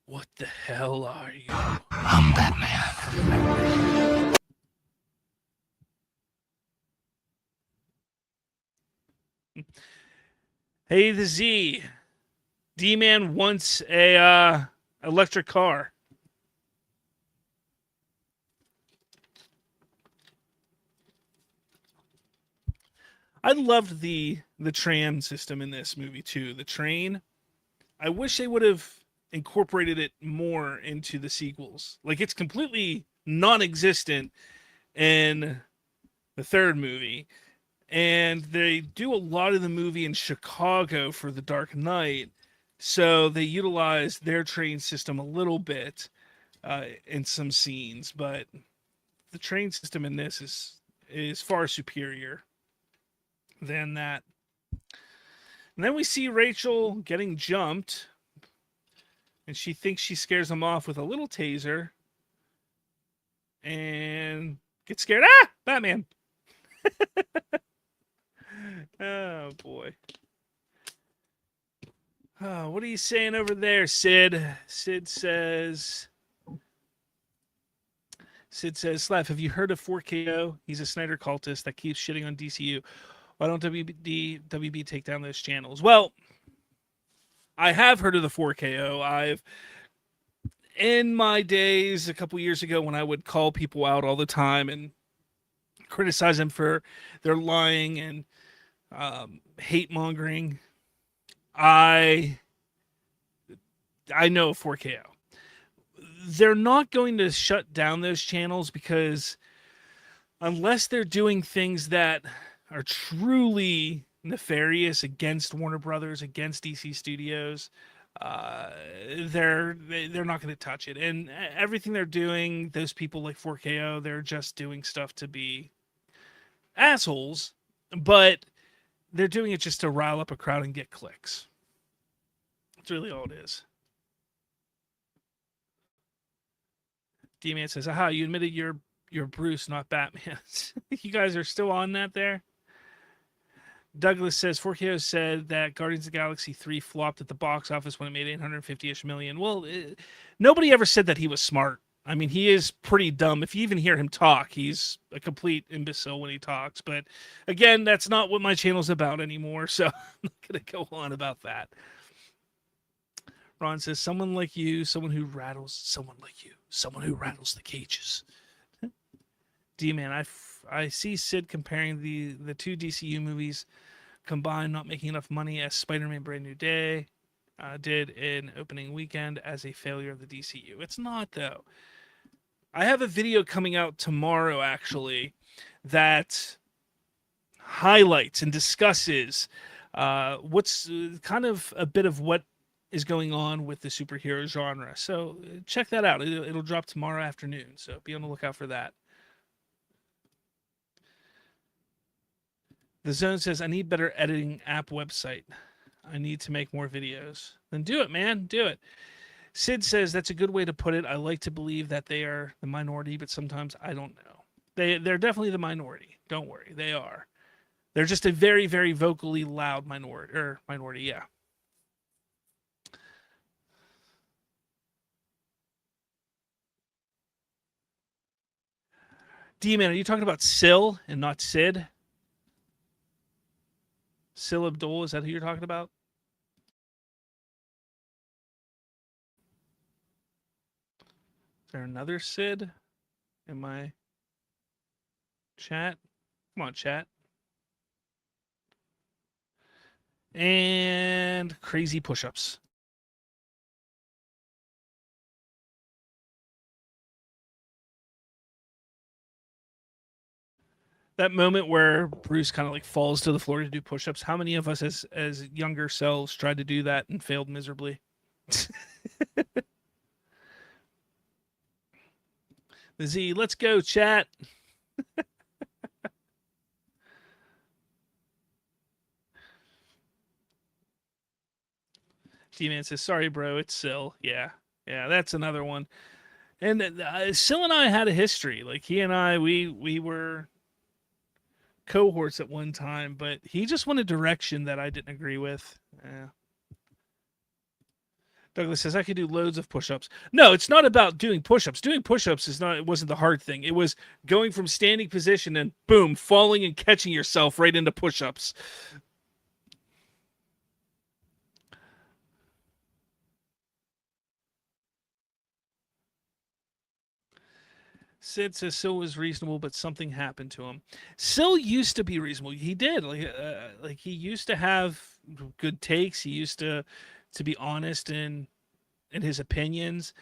What the hell are you? I'm Batman. Hey, the Z. D-Man wants a electric car. I loved the tram system in this movie too. The train. I wish they would have incorporated it more into the sequels. Like it's completely non-existent in the third movie, and they do a lot of the movie in Chicago for The Dark Knight, so they utilize their train system a little bit in some scenes, but the train system in this is far superior than that. And then we see Rachel getting jumped, and she thinks she scares him off with a little taser, and gets scared. Ah, Batman! Oh boy. Oh, what are you saying over there, Sid? Sid says, Slav, have you heard of 4KO? He's a Snyder cultist that keeps shitting on DCU. Why don't WB take down those channels? Well, I have heard of the 4KO. In my days, a couple years ago, when I would call people out all the time and criticize them for their lying and hate mongering, I know 4KO. They're not going to shut down those channels because unless they're doing things that are truly nefarious against Warner Brothers, against DC Studios, they're not going to touch it. And everything they're doing, those people like 4KO, they're just doing stuff to be assholes, but they're doing it just to rile up a crowd and get clicks. That's really all it is. D-Man says, aha, you admitted you're Bruce, not Batman. You guys are still on that there? Douglas says, 4KO said that Guardians of the Galaxy 3 flopped at the box office when it made 850-ish million. Well, nobody ever said that he was smart. I mean, he is pretty dumb. If you even hear him talk, he's a complete imbecile when he talks. But again, that's not what my channel's about anymore, so I'm not going to go on about that. Ron says, someone like you, someone who rattles the cages. D-Man, I see Sid comparing the two DCU movies combined not making enough money as Spider-Man Brand New Day did in opening weekend as a failure of the DCU. It's not, though. I have a video coming out tomorrow, actually, that highlights and discusses what's kind of a bit of what is going on with the superhero genre. So check that out. It'll drop tomorrow afternoon, so be on the lookout for that. The Zone says, I need better editing app website. I need to make more videos. Then do it, man. Do it. Sid says, that's a good way to put it. I like to believe that they are the minority, but sometimes I don't know. They're definitely the minority. Don't worry. They are. They're just a very, very vocally loud minority, yeah. D-Man, are you talking about Sil and not Sid? Sil Abdul, is that who you're talking about? Is there another Sid in my chat? Come on, chat. And crazy push-ups. That moment where Bruce kind of like falls to the floor to do push-ups. How many of us as younger selves tried to do that and failed miserably? The Z, let's go, chat. D-Man says, sorry, bro, it's Sil. Yeah, that's another one. And Sil and I had a history. Like, he and I, we were cohorts at one time, but he just went a direction that I didn't agree with. Yeah. Douglas says, I could do loads of push-ups. No, it's not about doing push-ups. Doing push-ups it wasn't the hard thing. It was going from standing position and boom, falling and catching yourself right into push-ups. Sid says Sil was reasonable, but something happened to him. Sil used to be reasonable. He did. Like he used to have good takes. He used to be honest in his opinions.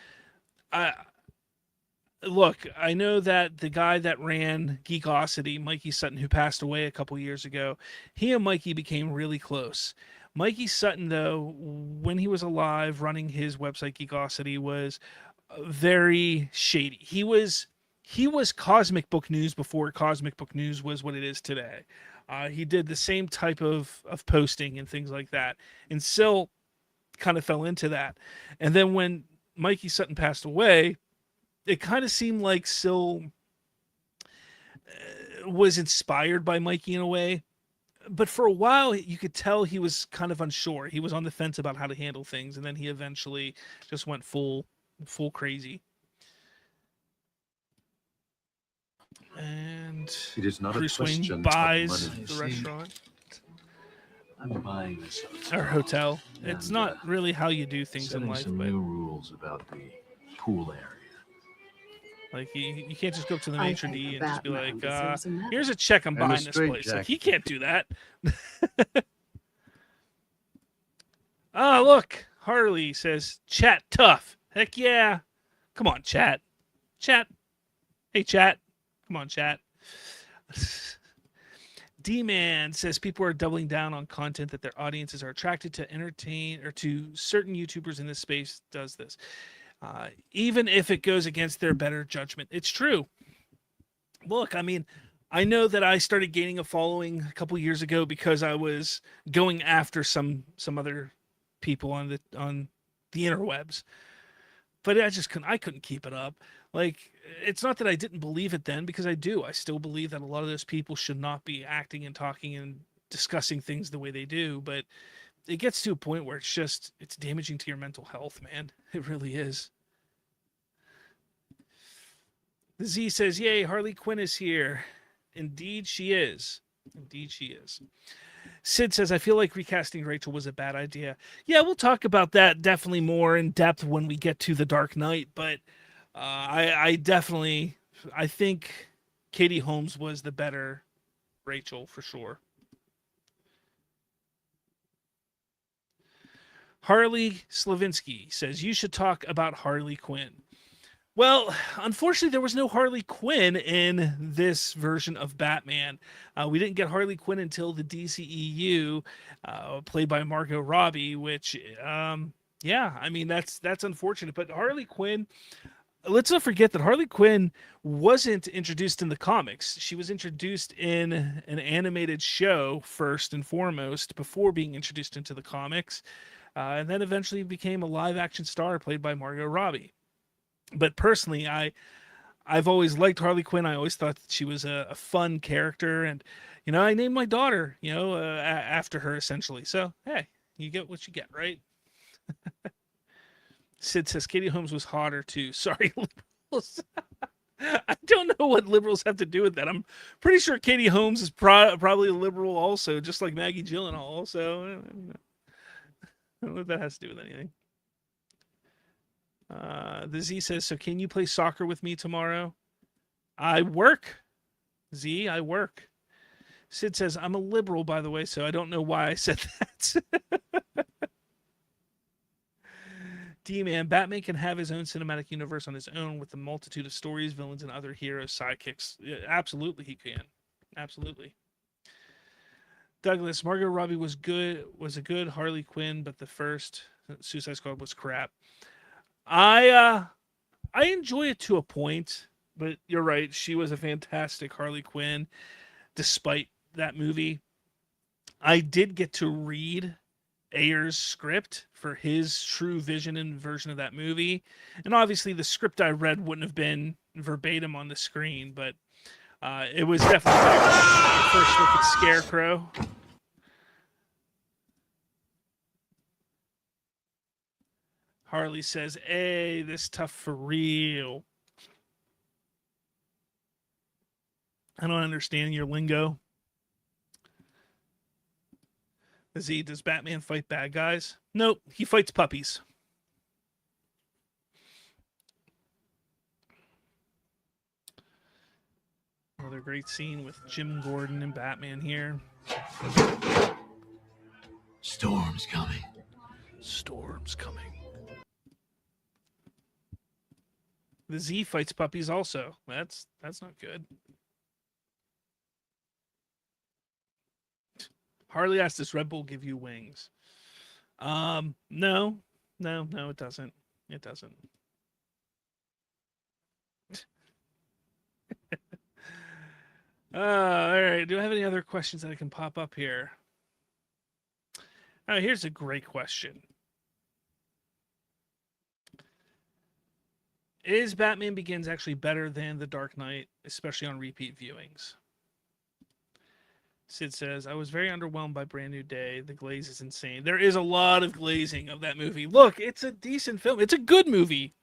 Look, I know that the guy that ran Geekosity, Mikey Sutton, who passed away a couple years ago, he and Mikey became really close. Mikey Sutton, though, when he was alive, running his website Geekosity, was very shady. He was Cosmic Book News before Cosmic Book News was what it is today. He did the same type of posting and things like that. And Sil kind of fell into that. And then when Mikey Sutton passed away, it kind of seemed like Sil was inspired by Mikey in a way. But for a while, you could tell he was kind of unsure. He was on the fence about how to handle things. And then he eventually just went full crazy. And It is not Bruce a Wayne question buys of money. the restaurant I'm buying this or hotel. And, It's not really how you do things in setting life, some but new rules about the pool area. like you can't just go up to the I maitre think d' the and just be Batman like, deserves a medal. "Here's a check. I'm And a buying this place." Like straitjacket. he can't do that. Oh, look, Harley says, "Chat tough." Heck yeah! Come on, chat. Hey, chat. Come on, chat. D-Man says people are doubling down on content that their audiences are attracted to entertain, or to certain YouTubers in this space does this. Even if it goes against their better judgment. It's true. Look, I mean, I know that I started gaining a following a couple years ago because I was going after some other people on the interwebs. But I couldn't keep it up. Like, it's not that I didn't believe it then, because I do. I still believe that a lot of those people should not be acting and talking and discussing things the way they do, but it gets to a point where it's damaging to your mental health, man. It really is. The Z says, "Yay, Harley Quinn is here." Indeed she is. Indeed she is. Sid says, "I feel like recasting Rachel was a bad idea." Yeah, we'll talk about that definitely more in depth when we get to The Dark Knight, but I think Katie Holmes was the better Rachel for sure. Harley Slavinsky says, "You should talk about Harley Quinn." Well, unfortunately, there was no Harley Quinn in this version of Batman. We didn't get Harley Quinn until the DCEU, played by Margot Robbie, which, yeah, I mean, that's unfortunate. But Harley Quinn, let's not forget that Harley Quinn wasn't introduced in the comics. She was introduced in an animated show first and foremost before being introduced into the comics, and then eventually became a live-action star played by Margot Robbie. But personally, I've always liked Harley Quinn. I always thought that she was a fun character, and I named my daughter, after her essentially. So hey, you get what you get, right? Sid says Katie Holmes was hotter too. Sorry, liberals. I don't know what liberals have to do with that. I'm pretty sure Katie Holmes is probably a liberal also, just like Maggie Gyllenhaal. Also, I don't know what that has to do with anything. The Z says, "So can you play soccer with me tomorrow?" I work. Z, I work. Sid says, "I'm a liberal, by the way, so I don't know why I said that." D-Man, Batman can have his own cinematic universe on his own with a multitude of stories, villains, and other heroes, sidekicks. Yeah, absolutely, he can. Absolutely. Douglas, Margot Robbie was a good Harley Quinn, but the first Suicide Squad was crap. I enjoy it to a point, but you're right. She was a fantastic Harley Quinn, despite that movie. I did get to read Ayer's script for his true vision and version of that movie, and obviously the script I read wouldn't have been verbatim on the screen, but it was definitely the first look at Scarecrow. Harley says, "Hey, this tough for real." I don't understand your lingo. Z, does Batman fight bad guys? Nope, he fights puppies. Another great scene with Jim Gordon and Batman here. Storm's coming. Storm's coming. The Z fights puppies also. That's not good. Harley asked, does Red Bull give you wings? No, it doesn't. It doesn't. All right. Do I have any other questions that I can pop up here? All right, here's a great question. Is Batman Begins actually better than The Dark Knight, especially on repeat viewings? Sid says, I was very underwhelmed by Brand New Day. The glaze is insane. There is a lot of glazing of that movie. Look, it's a decent film. It's a good movie.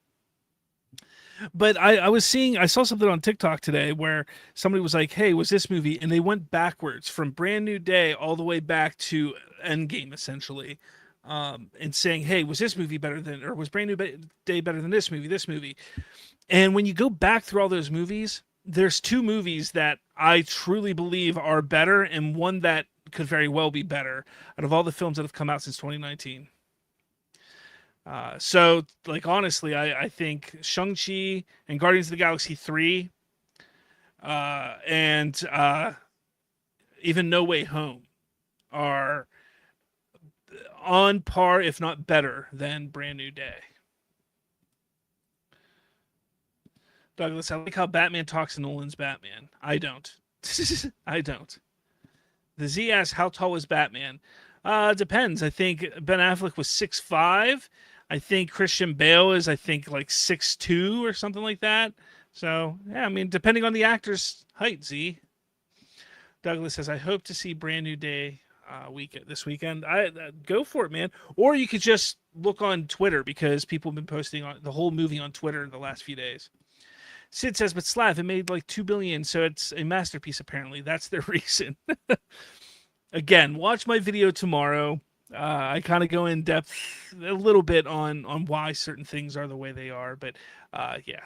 But I saw something on TikTok today where somebody was like, hey, was this movie? And they went backwards from Brand New Day all the way back to Endgame, essentially. And saying, hey, was this movie better than, or was Brand New Day better than this movie? And when you go back through all those movies, there's two movies that I truly believe are better and one that could very well be better out of all the films that have come out since 2019. So, like, honestly, I think Shang-Chi and Guardians of the Galaxy 3 and even No Way Home are on par, if not better, than Brand New Day. Douglas, I like how Batman talks in Nolan's Batman. I don't. I don't. The Z asks, how tall is Batman? Depends. I think Ben Affleck was 6'5". I think Christian Bale is, like 6'2" or something like that. So, yeah, I mean, depending on the actor's height, Z. Douglas says, I hope to see Brand New Day this weekend. Go for it, man. Or you could just look on Twitter because people have been posting on the whole movie on Twitter the last few days. Sid says, but Slav, it made like $2 billion, so it's a masterpiece, apparently. That's their reason. Again, watch my video tomorrow. I kind of go in depth a little bit on why certain things are the way they are, but yeah.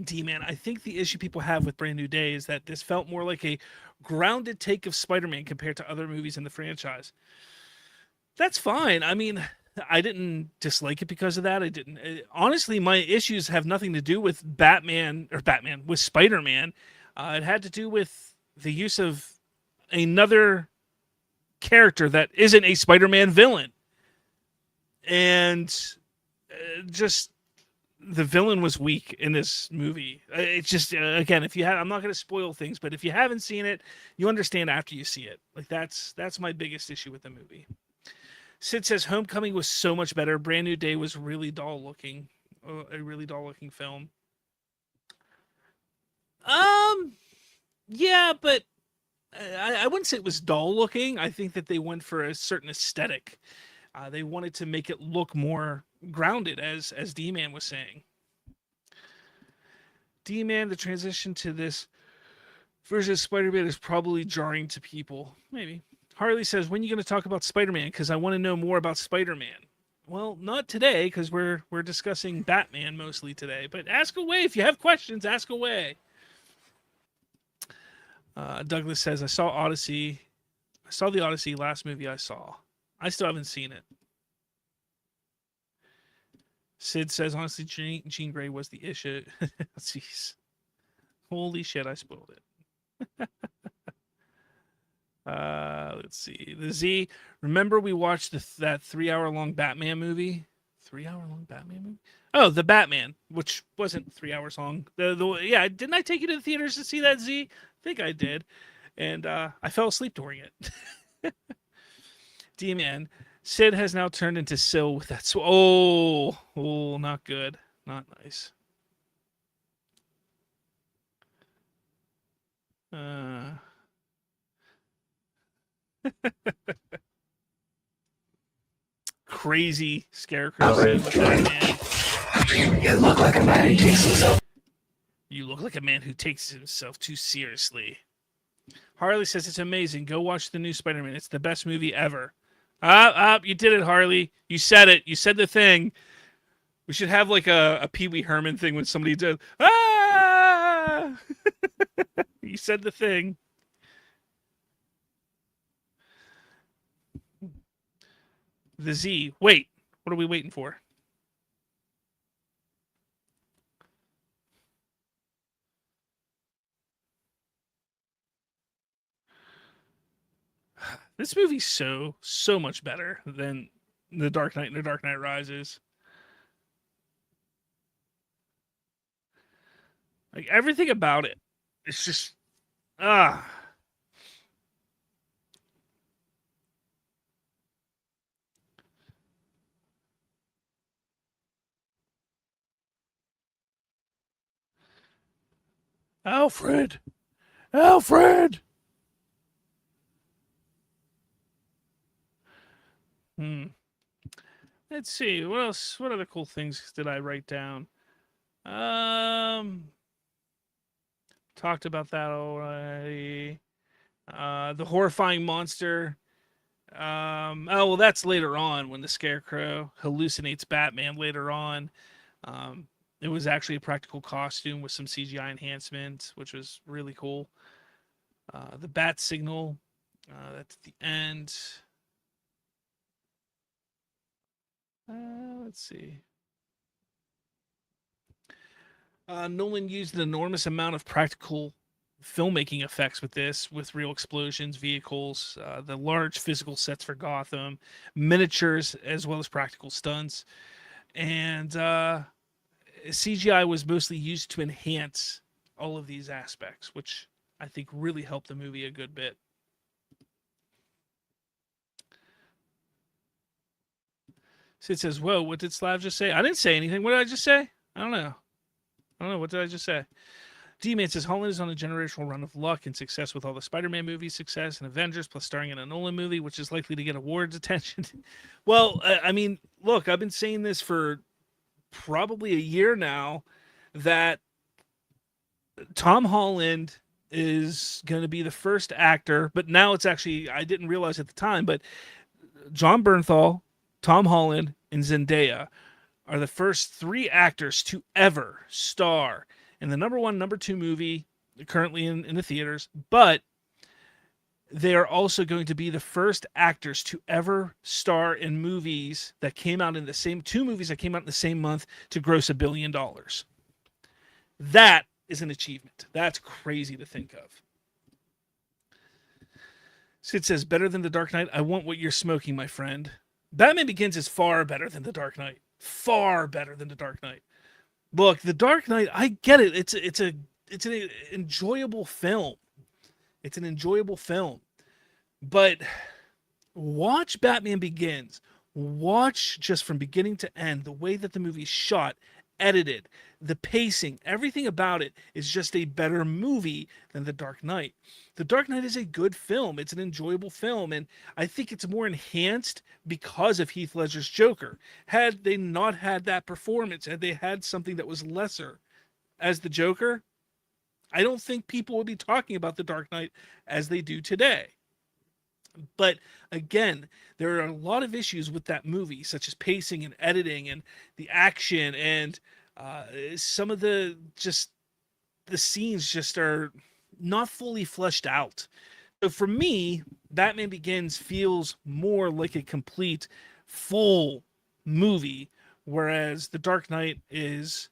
D-Man, I think the issue people have with Brand New Day is that this felt more like a grounded take of Spider-Man compared to other movies in the franchise. That's fine. I mean, I didn't dislike it because of that. Honestly, my issues have nothing to do with with Spider-Man. It had to do with the use of another character that isn't a Spider-Man villain. And just the villain was weak in this movie. It's just, again, I'm not going to spoil things, but if you haven't seen it, you understand after you see it. Like that's my biggest issue with the movie. Sid says Homecoming was so much better. Brand New Day was really dull looking, a really dull looking film. Yeah, but I wouldn't say it was dull looking. I think that they went for a certain aesthetic. They wanted to make it look more grounded, as D-Man was saying. D-Man, the transition to this version of Spider-Man is probably jarring to people. Maybe. Harley says, when are you going to talk about Spider-Man? Because I want to know more about Spider-Man. Well, not today, because we're discussing Batman mostly today. But ask away. If you have questions, ask away. Douglas says, I saw Odyssey. I saw the Odyssey, last movie I saw. I still haven't seen it. Sid says, honestly, Jean Grey was the issue. Jeez. Holy shit, I spoiled it. Let's see. The Z. Remember we watched that 3-hour-long Batman movie? 3-hour-long Batman movie? Oh, the Batman, which wasn't 3 hours long. Yeah, didn't I take you to the theaters to see that, Z? I think I did, and I fell asleep during it. D-Man. Sid has now turned into Sil with that. Oh, not good. Not nice. Crazy scarecrow scene with Batman. You look like a man who takes himself. You look like a man who takes himself too seriously. Harley says it's amazing. Go watch the new Spider-Man. It's the best movie ever. You did it, Harley. You said it. You said the thing. We should have like a Pee Wee Herman thing when somebody does. Ah! You said the thing. The Z. Wait. What are we waiting for? This movie's so much better than The Dark Knight and The Dark Knight Rises. Like everything about it, it's just Alfred. Let's see. What else? What other cool things did I write down? Talked about that already. The horrifying monster. Well, that's later on when the Scarecrow hallucinates Batman later on. It was actually a practical costume with some CGI enhancements, which was really cool. The bat signal. That's the end. Let's see. Nolan used an enormous amount of practical filmmaking effects with this, with real explosions, vehicles, the large physical sets for Gotham, miniatures, as well as practical stunts. And CGI was mostly used to enhance all of these aspects, which I think really helped the movie a good bit. Sid says, whoa, what did Slav just say? I didn't say anything. What did I just say? I don't know. What did I just say? D-Man says, Holland is on a generational run of luck and success with all the Spider-Man movies, success, and Avengers, plus starring in a Nolan movie, which is likely to get awards attention. Well, I mean, look, I've been saying this for probably a year now, that Tom Holland is going to be the first actor, but now it's actually, I didn't realize at the time, but John Bernthal, Tom Holland, and Zendaya are the first 3 actors to ever star in the #1, #2 movie currently in the theaters, but they are also going to be the first actors to ever star in movies that came out in the same 2 movies that came out in the same month to gross $1 billion. That is an achievement. That's crazy to think of. Sid says, better than The Dark Knight. I want what you're smoking, my friend. Batman Begins is far better than The Dark Knight. Far better than The Dark Knight. Look, The Dark Knight, I get it. It's an enjoyable film. It's an enjoyable film. But watch Batman Begins. Watch just from beginning to end the way that the movie's shot, edited, the pacing, everything about it is just a better movie than The Dark Knight. The Dark Knight is a good film. It's an enjoyable film, and I think it's more enhanced because of Heath Ledger's Joker. Had they not had that performance, had they had something that was lesser as the Joker, I don't think people would be talking about The Dark Knight as they do today. But again, there are a lot of issues with that movie, such as pacing and editing and the action, and some of the scenes just are not fully fleshed out. So for me, Batman Begins feels more like a complete, full movie, whereas The Dark Knight it's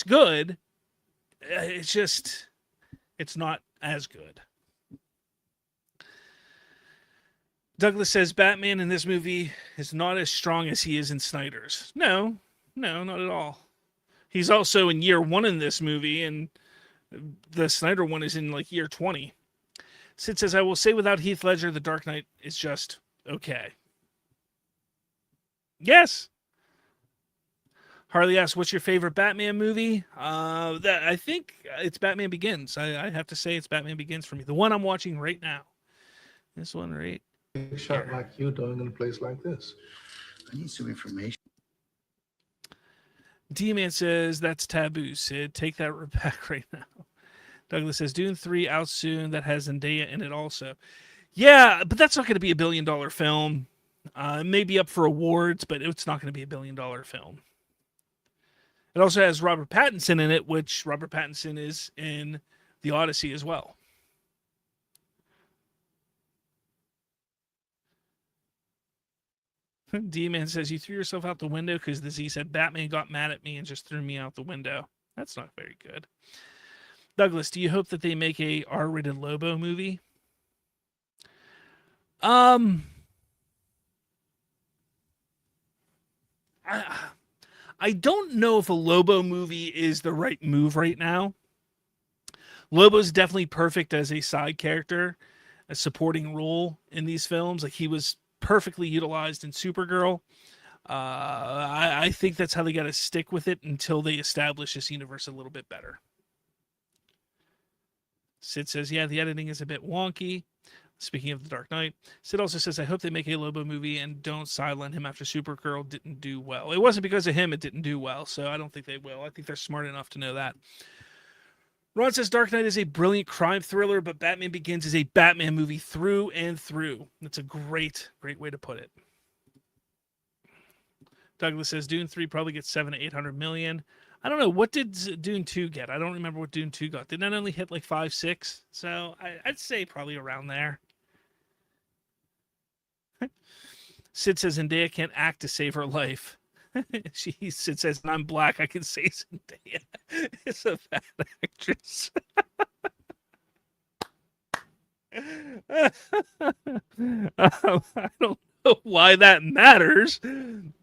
good. It's not as good. Douglas says Batman in this movie is not as strong as he is in Snyder's. No, not at all. He's also in year 1 in this movie, and the Snyder one is in like year 20. Sid says, I will say without Heath Ledger, The Dark Knight is just okay. Yes. Harley asks, what's your favorite Batman movie? I think it's Batman Begins. I have to say it's Batman Begins for me. The one I'm watching right now. This one right Big shot like you doing in a place like this. I need some information. D-Man says, that's taboo, Sid. Take that back right now. Douglas says, Dune 3 out soon. That has Zendaya in it also. Yeah, but that's not going to be a $1 billion film. It may be up for awards, but it's not going to be a $1 billion film. It also has Robert Pattinson in it, which Robert Pattinson is in The Odyssey as well. D-Man says, you threw yourself out the window because the Z said Batman got mad at me and just threw me out the window. That's not very good. Douglas, do you hope that they make a R-rated Lobo movie? I don't know if a Lobo movie is the right move right now. Lobo's definitely perfect as a side character, a supporting role in these films. Like, he was perfectly utilized in Supergirl. I think that's how they got to stick with it until they establish this universe a little bit better. Sid says, yeah, the editing is a bit wonky. Speaking of The Dark Knight, Sid also says, I hope they make a Lobo movie and don't sideline him after Supergirl didn't do well. It wasn't because of him it didn't do well, so I don't think they will. I think they're smart enough to know that. Ron says, Dark Knight is a brilliant crime thriller, but Batman Begins is a Batman movie through and through. That's a great way to put it. Douglas says, Dune 3 probably gets 700 to 800 million. I don't know. What did Dune 2 get? I don't remember what Dune 2 got. Did that only hit like 5, 6? So I'd say probably around there. Sid says, Zendaya can't act to save her life. Sid says, and I'm black. I can say Zendaya is a bad actress. I don't know why that matters,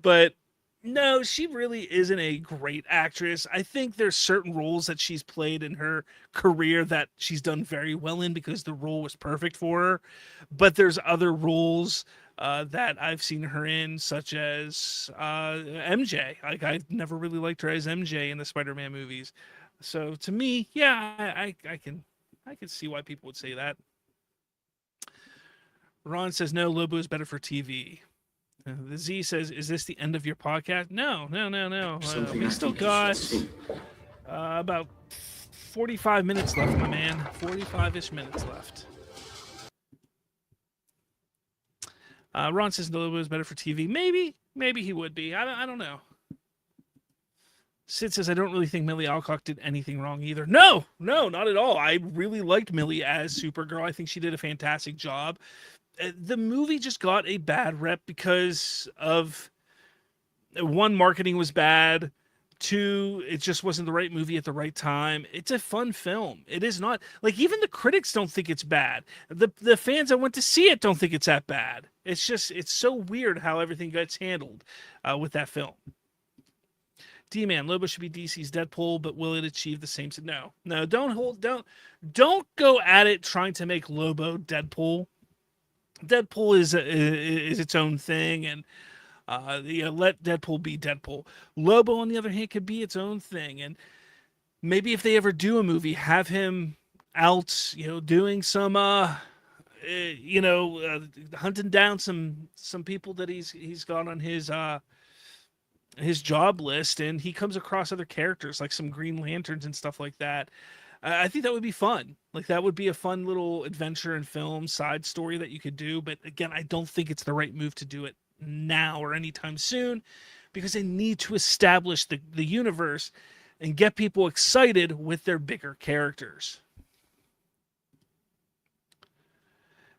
but no, she really isn't a great actress. I think there's certain roles that she's played in her career that she's done very well in because the role was perfect for her. But there's other roles that I've seen her in, such as MJ. Like, I never really liked her as MJ in the Spider-Man movies. So to me, yeah, I can see why people would say that. Ron says, no, Lobo is better for TV. The Z says, is this the end of your podcast? No. We still got about 45 minutes left, my man. 45-ish minutes left. Ron says, Lobo is better for TV. Maybe he would be. I don't know. Sid says, I don't really think Millie Alcock did anything wrong either. No, not at all. I really liked Millie as Supergirl. I think she did a fantastic job. The movie just got a bad rep because of, one, marketing was bad. 2, it just wasn't the right movie at the right time. It's a fun film. It is not, like, even the critics don't think it's bad. The fans that went to see it don't think it's that bad. It's just, it's so weird how everything gets handled with that film. D-Man, Lobo should be DC's Deadpool, but will it achieve the same? No, don't go at it trying to make Lobo Deadpool. Deadpool is its own thing, and let Deadpool be Deadpool. Lobo, on the other hand, could be its own thing, and maybe if they ever do a movie, have him out, doing some, hunting down some people that he's got on his job list, and he comes across other characters like some Green Lanterns and stuff like that. I think that would be fun. Like, that would be a fun little adventure and film side story that you could do. But again, I don't think it's the right move to do it now or anytime soon, because they need to establish the universe and get people excited with their bigger characters.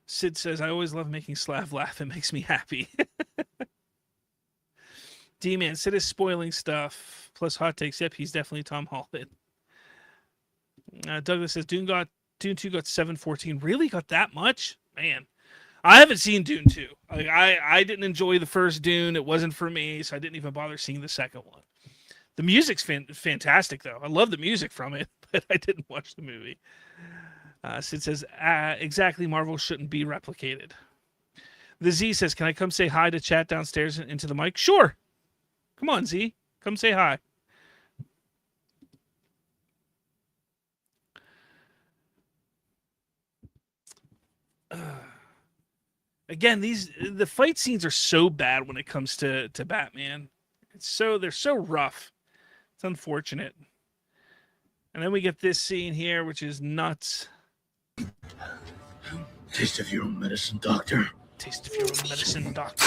Sid says, I always love making Slav laugh. It makes me happy. D-Man, Sid is spoiling stuff. Plus hot takes. Yep, he's definitely Tom Holland. Douglas says, Dune 2 got 714. Really? Got that much? Man. I haven't seen Dune 2. Like I didn't enjoy the first Dune. It wasn't for me, so I didn't even bother seeing the second one. The music's fantastic, though. I love the music from it, but I didn't watch the movie. Sid says, exactly, Marvel shouldn't be replicated. The Z says, can I come say hi to chat downstairs into the mic? Sure. Come on, Z. Come say hi. Again, the fight scenes are so bad when it comes to Batman. They're so rough. It's unfortunate. And then we get this scene here, which is nuts. Taste of your own medicine, doctor. Taste of your own medicine, doctor.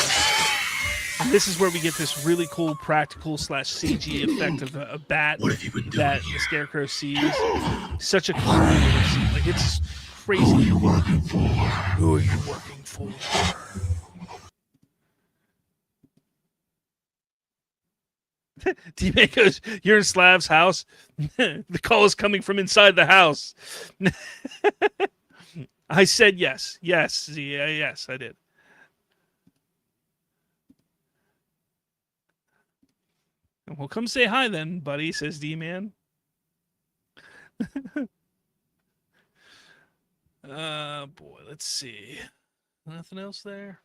And this is where we get this really cool practical / CG effect of a bat What have you been doing that here? the Scarecrow sees. Such a cool scene. Like, it's crazy. Who are you working for? Who are you working for? D-Man goes, you're in Slav's house? The call is coming from inside the house. I said yes. Yes, yes, I did. Well, come say hi then, buddy, says D-Man. Boy, let's see. Nothing else there?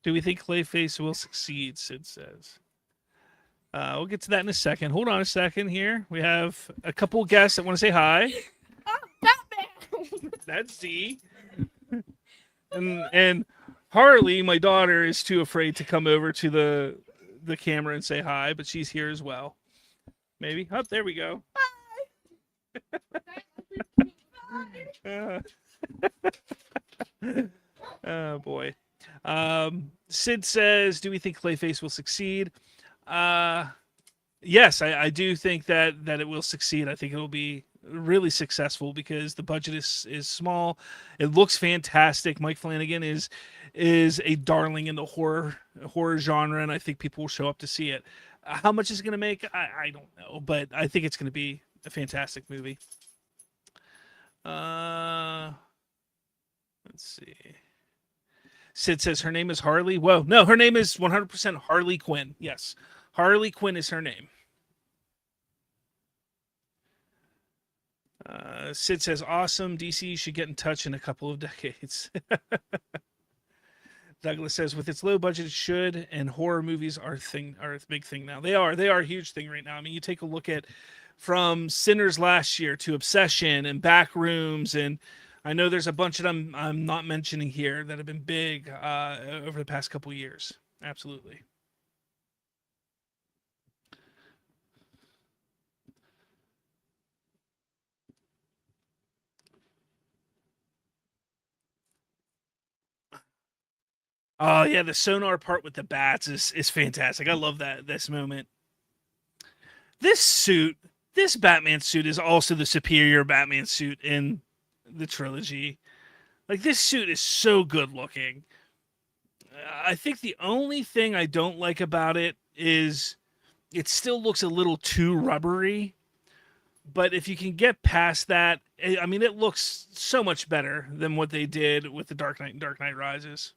Do we think Clayface will succeed? Sid says. We'll get to that in a second. Hold on a second here. We have a couple guests that want to say hi. Oh, Batman! That's Z. And Harley, my daughter, is too afraid to come over to the camera and say hi, but she's here as well. Maybe. Oh, there we go. Oh boy. Sid says, do we think Clayface will succeed? Yes, I do think that it will succeed. I think it will be really successful because the budget is small. It looks fantastic. Mike Flanagan is a darling in the horror genre, and I think people will show up to see it. How much is it going to make? I don't know, but I think it's going to be a fantastic movie. Let's see. Sid says her name is Harley. Whoa, no, her name is 100% Harley Quinn. Yes, Harley Quinn is her name. Sid says, awesome. DC should get in touch in a couple of decades. Douglas says, with its low budget, it should, and horror movies are a big thing now. They are a huge thing right now. I mean, you take a look at from Sinners last year to Obsession and Backrooms, and I know there's a bunch that I'm not mentioning here that have been big over the past couple years. Absolutely. Oh yeah, the sonar part with the bats is fantastic. I love this moment. This Batman suit is also the superior Batman suit in the trilogy. Like, this suit is so good looking. I think the only thing I don't like about it is it still looks a little too rubbery. But if you can get past that, I mean, it looks so much better than what they did with the Dark Knight and Dark Knight Rises.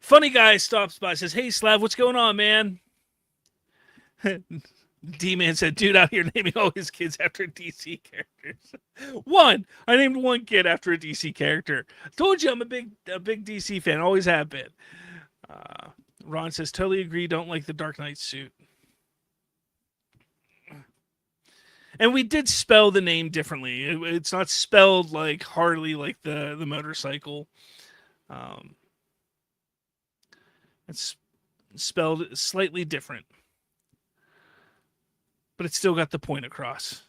Funny Guy stops by, says, hey, Slav, what's going on, man? D-Man said, dude out here naming all his kids after DC characters. I named one kid after a DC character. Told you I'm a big DC fan. Always have been. Ron says, totally agree. Don't like the Dark Knight suit. And we did spell the name differently. It's not spelled like Harley, like the motorcycle. It's spelled slightly different. But it's still got the point across.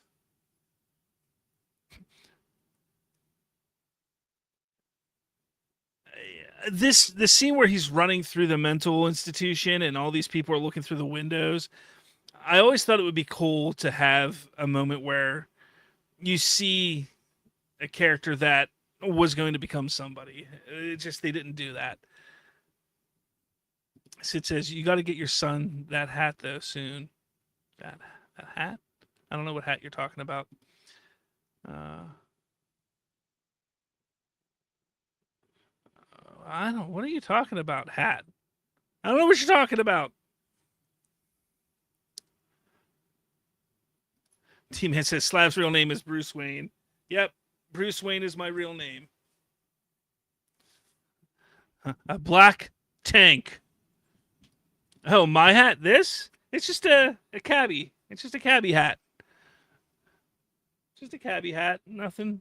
The scene where he's running through the mental institution and all these people are looking through the windows, I always thought it would be cool to have a moment where you see a character that was going to become somebody. It just, they didn't do that. Sid says, you got to get your son that hat, though, soon. That hat? I don't know what hat you're talking about. I don't. What are you talking about? Hat? I don't know what you're talking about. Teamhead says Slav's real name is Bruce Wayne. Yep, Bruce Wayne is my real name. A black tank. Oh, my hat? This? It's just a cabbie. It's just a cabbie hat. Just a cabbie hat. Nothing.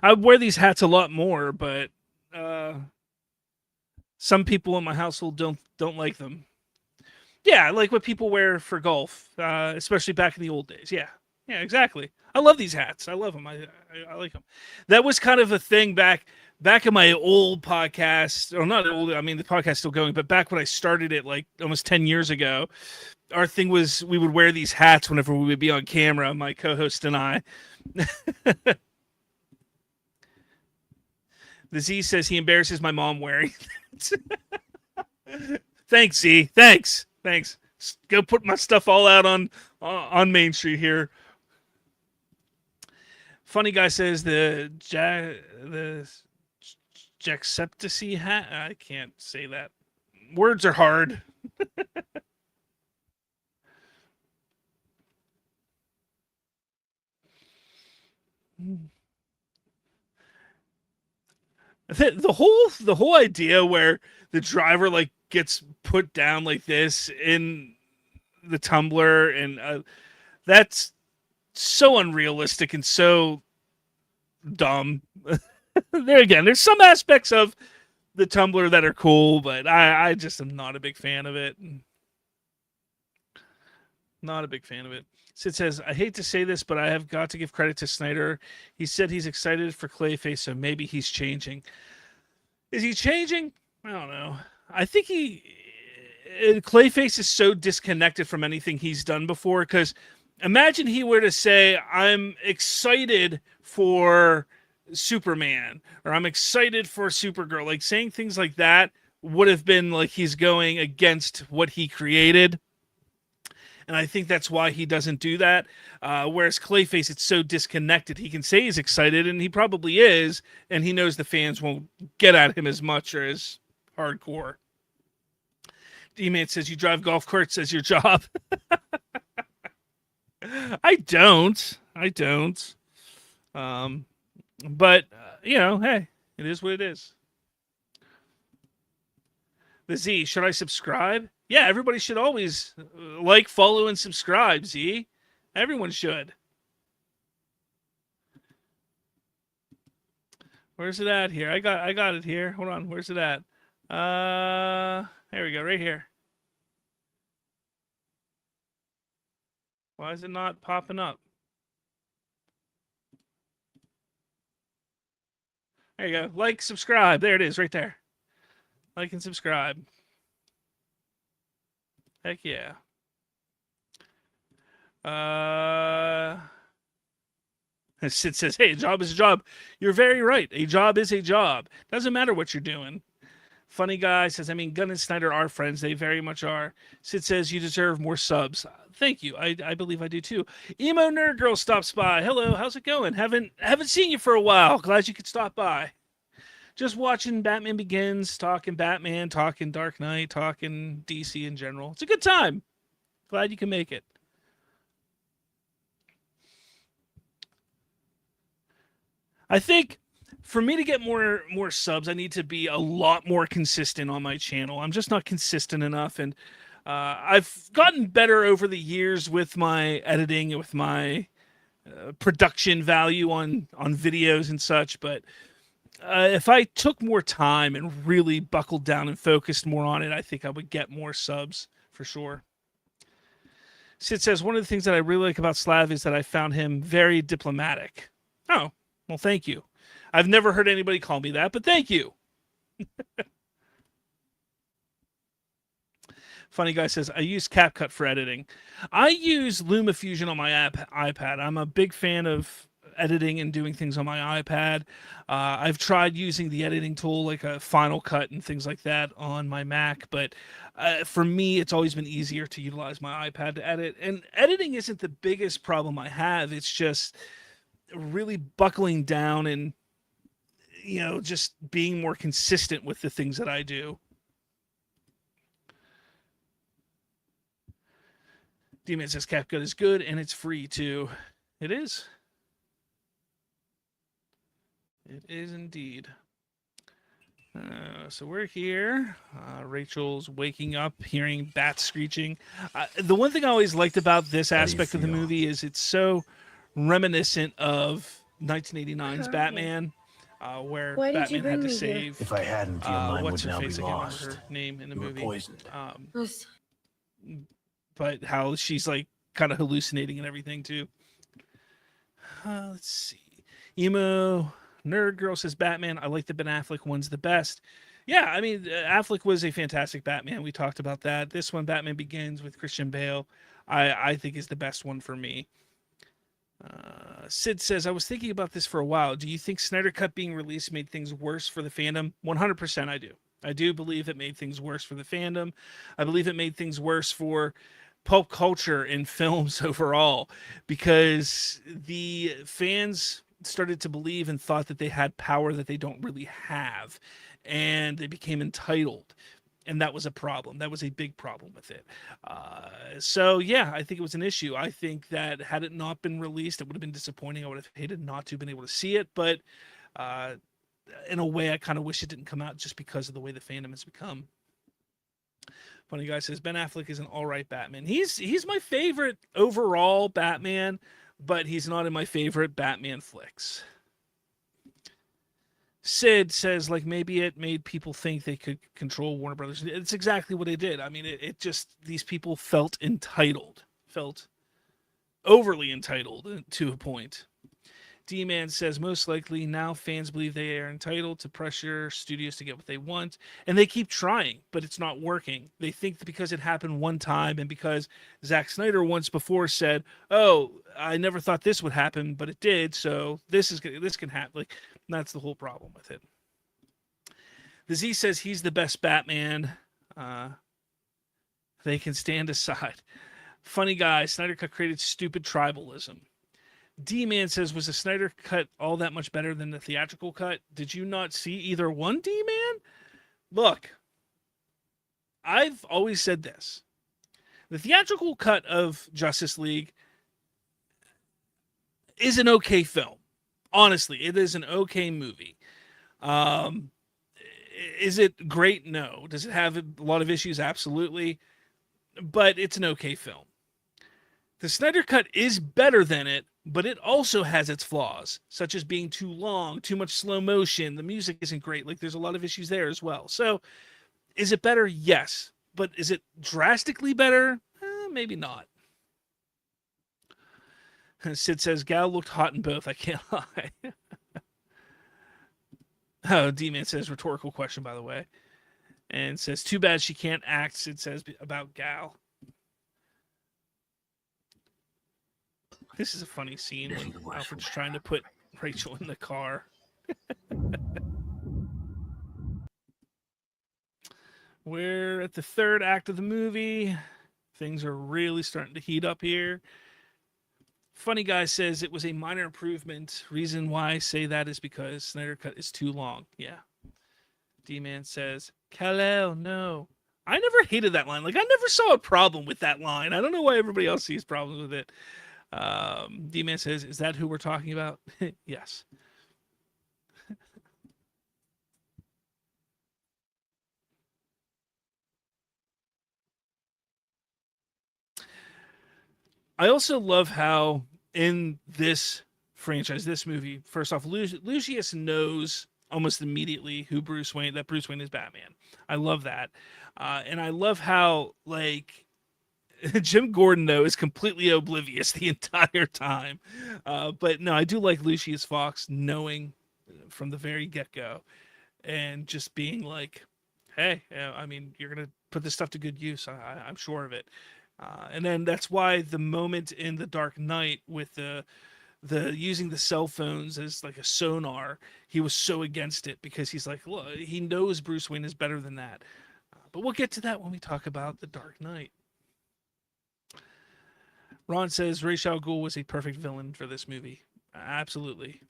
I wear these hats a lot more, but some people in my household don't like them. Yeah, like what people wear for golf, especially back in the old days. Yeah, exactly. I love these hats. I love them. I like them. That was kind of a thing back in my old podcast, or not old. I mean, the podcast's still going, but back when I started it, like almost 10 years ago, our thing was we would wear these hats whenever we would be on camera, my co-host and I. The Z says he embarrasses my mom wearing it. Thanks, Z. Thanks. Go put my stuff all out on Main Street here. Funny guy says the Jacksepticeye hat. I can't say that. Words are hard. The whole idea where the driver like gets put down like this in the tumbler, and that's so unrealistic and so dumb. There again, there's some aspects of the tumbler that are cool, but I just am not a big fan of it. Not a big fan of it. Sid says, I hate to say this, but I have got to give credit to Snyder. He said he's excited for Clayface, so maybe he's changing. Is he changing? I don't know. I think Clayface is so disconnected from anything he's done before, because imagine he were to say, I'm excited for Superman, or I'm excited for Supergirl. Like, saying things like that would have been like he's going against what he created. And I think that's why he doesn't do that. Whereas Clayface, it's so disconnected. He can say he's excited, and he probably is, and he knows the fans won't get at him as much or as hardcore. D-Man says, you drive golf carts as your job. I don't. But, hey, it is what it is. The Z, should I subscribe? Yeah, everybody should always like, follow, and subscribe, Z. Everyone should. Where's it at here? I got it here. Hold on. Where's it at? There we go. Right here. Why is it not popping up? There you go. Like, subscribe. There it is, right there. Like and subscribe. Heck yeah. Sid says, hey, a job is a job. You're very right. A job is a job. Doesn't matter what you're doing. Funny guy says, I mean, Gunn and Snyder are friends. They very much are. Sid says, you deserve more subs. Thank you. I believe I do too. Emo Nerd Girl stops by. Hello, how's it going? Haven't seen you for a while. Glad you could stop by. Just watching Batman Begins, talking Batman, talking Dark Knight, talking DC in general. It's a good time. Glad you can make it. I think for me to get more subs, I need to be a lot more consistent on my channel. I'm just not consistent enough, and I've gotten better over the years with my editing, with my production value on videos and such, but if I took more time and really buckled down and focused more on it, I think I would get more subs for sure. Sid says, one of the things that I really like about Slav is that I found him very diplomatic. Oh, well, thank you. I've never heard anybody call me that, but thank you. Funny Guy says, I use CapCut for editing. I use LumaFusion on my iPad. I'm a big fan of editing and doing things on my iPad. I've tried using the editing tool like a Final Cut and things like that on my Mac, but for me, it's always been easier to utilize my iPad to edit. And editing isn't the biggest problem I have. It's just really buckling down and, just being more consistent with the things that I do. D-Man says CapCut is good and it's free too. It is. It is indeed. So we're here. Rachel's waking up, hearing bats screeching. The one thing I always liked about this aspect of the movie is it's so reminiscent of 1989's Batman, where Batman had to save. If I hadn't, your mind what's would her now face? be I can't lost. remember her name in the You were movie. poisoned. But how she's like kind of hallucinating and everything too. Let's see. Emo Nerd Girl says Batman. I like the Ben Affleck one's the best. Yeah, I mean, Affleck was a fantastic Batman. We talked about that. This one, Batman Begins with Christian Bale, I think is the best one for me. Sid says, I was thinking about this for a while. Do you think Snyder Cut being released made things worse for the fandom? 100% I do. I do believe it made things worse for the fandom. I believe it made things worse for pulp culture and films overall, because the fans started to believe and thought that they had power that they don't really have, and they became entitled, and that was a problem. That was a big problem with it. So yeah, I think it was an issue. I think that had it not been released, it would have been disappointing. I would have hated not to have been able to see it, but in a way I kind of wish it didn't come out, just because of the way the fandom has become. Funny Guy says Ben Affleck is an all right Batman. He's my favorite overall Batman, but he's not in my favorite Batman flicks. Sid says, like, maybe it made people think they could control Warner Brothers. It's exactly what it did. I mean, it just, these people felt entitled, felt overly entitled to a point. D-Man says, most likely now fans believe they are entitled to pressure studios to get what they want, and they keep trying, but it's not working. They think that because it happened one time, and because Zack Snyder once before said, oh, I never thought this would happen, but it did, so this can happen. Like, that's the whole problem with it. The Z says he's the best Batman. They can stand aside. Funny Guy, Snyder Cut created stupid tribalism. D-Man says, was the Snyder Cut all that much better than the theatrical cut? Did you not see either one, D-Man? Look, I've always said this. The theatrical cut of Justice League is an okay film. Honestly, it is an okay movie. Is it great? No. Does it have a lot of issues? Absolutely. But it's an okay film. The Snyder Cut is better than it, but it also has its flaws, such as being too long, too much slow motion. The music isn't great. Like, there's a lot of issues there as well. So, is it better? Yes. But is it drastically better? Maybe not. Sid says, Gal looked hot in both. I can't lie. Oh, D-Man says, rhetorical question, by the way. And says, too bad she can't act, Sid says, about Gal. This is a funny scene when Alfred's trying to put Rachel in the car. We're at the third act of the movie. Things are really starting to heat up here. Funny Guy says it was a minor improvement. Reason why I say that is because Snyder Cut is too long. Yeah. D-Man says, Kal-El, no. I never hated that line. Like, I never saw a problem with that line. I don't know why everybody else sees problems with it. D-Man says, is that who we're talking about? Yes. I also love how in this franchise, this movie, first off, Lucius knows almost immediately that Bruce Wayne is Batman. I love that. And I love how, like, Jim Gordon, though, is completely oblivious the entire time. But no, I do like Lucius Fox knowing from the very get-go and just being like, hey, I mean, you're gonna put this stuff to good use. I'm sure of it. And then that's why the moment in The Dark Knight with the using the cell phones as like a sonar, he was so against it because he's like, look, he knows Bruce Wayne is better than that. But we'll get to that when we talk about The Dark Knight. Ron says Ra's al Ghul was a perfect villain for this movie. Absolutely.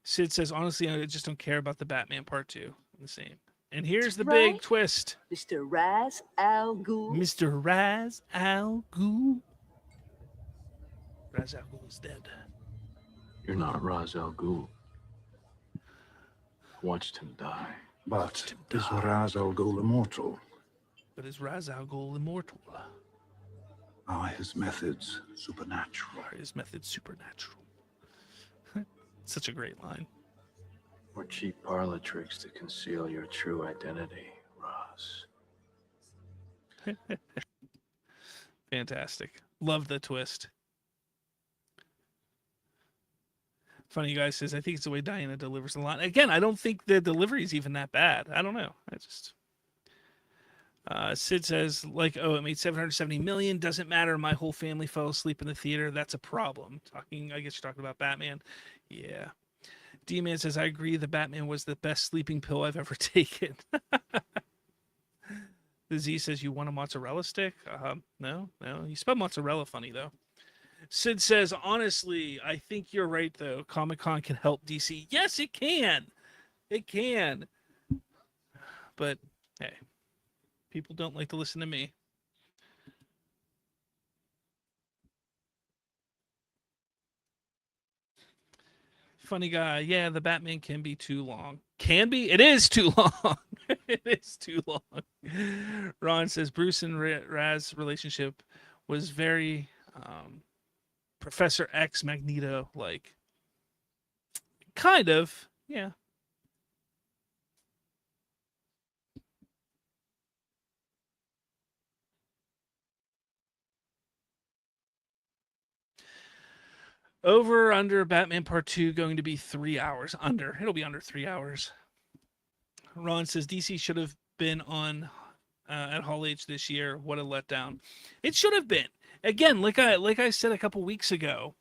Sid says, honestly, I just don't care about the Batman Part 2. The same. And here's the big twist. Mr. Ra's al Ghul. Mr. Ra's al Ghul. Ra's al Ghul is dead. You're not Ra's al Ghul. I watched him die. But is Ra's al Ghul immortal? But is Ra's al Ghul immortal? Are his methods supernatural? Are his methods supernatural? Such a great line. Or cheap parlor tricks to conceal your true identity, Ross. Fantastic. Love the twist. Funny guy says, I think it's the way Diana delivers the line. Again, I don't think the delivery is even that bad. I don't know. I just... Sid says, like, oh, it made $770 million. Doesn't matter. My whole family fell asleep in the theater. That's a problem. I guess you're talking about Batman. Yeah. D-Man says, I agree. The Batman was the best sleeping pill I've ever taken. The Z says, you want a mozzarella stick? No. You spell mozzarella funny, though. Sid says, honestly, I think you're right, though. Comic-Con can help DC. Yes, it can. It can. But, hey. People don't like to listen to me. Funny guy. Yeah, the Batman can be too long. Can be? It is too long. It is too long. Ron says Bruce and Raz relationship was very Professor X Magneto like. Kind of. Yeah. Over, under, Batman Part 2 going to be 3 hours. Under. It'll be under 3 hours. Ron says DC should have been on at Hall H this year. What a letdown. It should have been. Again, like I said a couple weeks ago,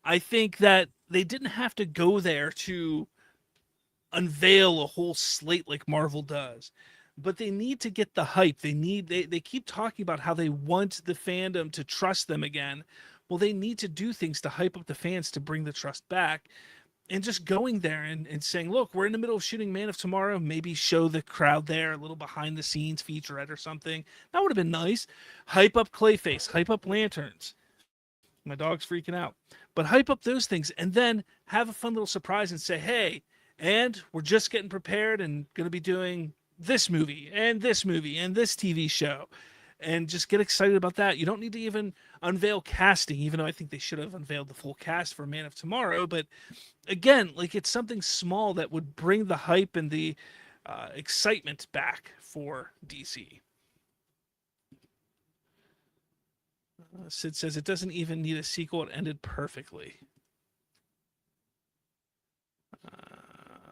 I think that they didn't have to go there to unveil a whole slate like Marvel does. But they need to get the hype. They keep talking about how they want the fandom to trust them again. Well, they need to do things to hype up the fans to bring the trust back. And just going there and saying, look, we're in the middle of shooting Man of Tomorrow. Maybe show the crowd there a little behind the scenes featurette or something. That would have been nice. Hype up Clayface. Hype up Lanterns. My dog's freaking out. But hype up those things and then have a fun little surprise and say, hey, and we're just getting prepared and going to be doing this movie and this TV show. And just get excited about that. You don't need to even unveil casting, even though I think they should have unveiled the full cast for Man of Tomorrow. But again, like it's something small that would bring the hype and the excitement back for DC. Sid says it doesn't even need a sequel. It ended perfectly.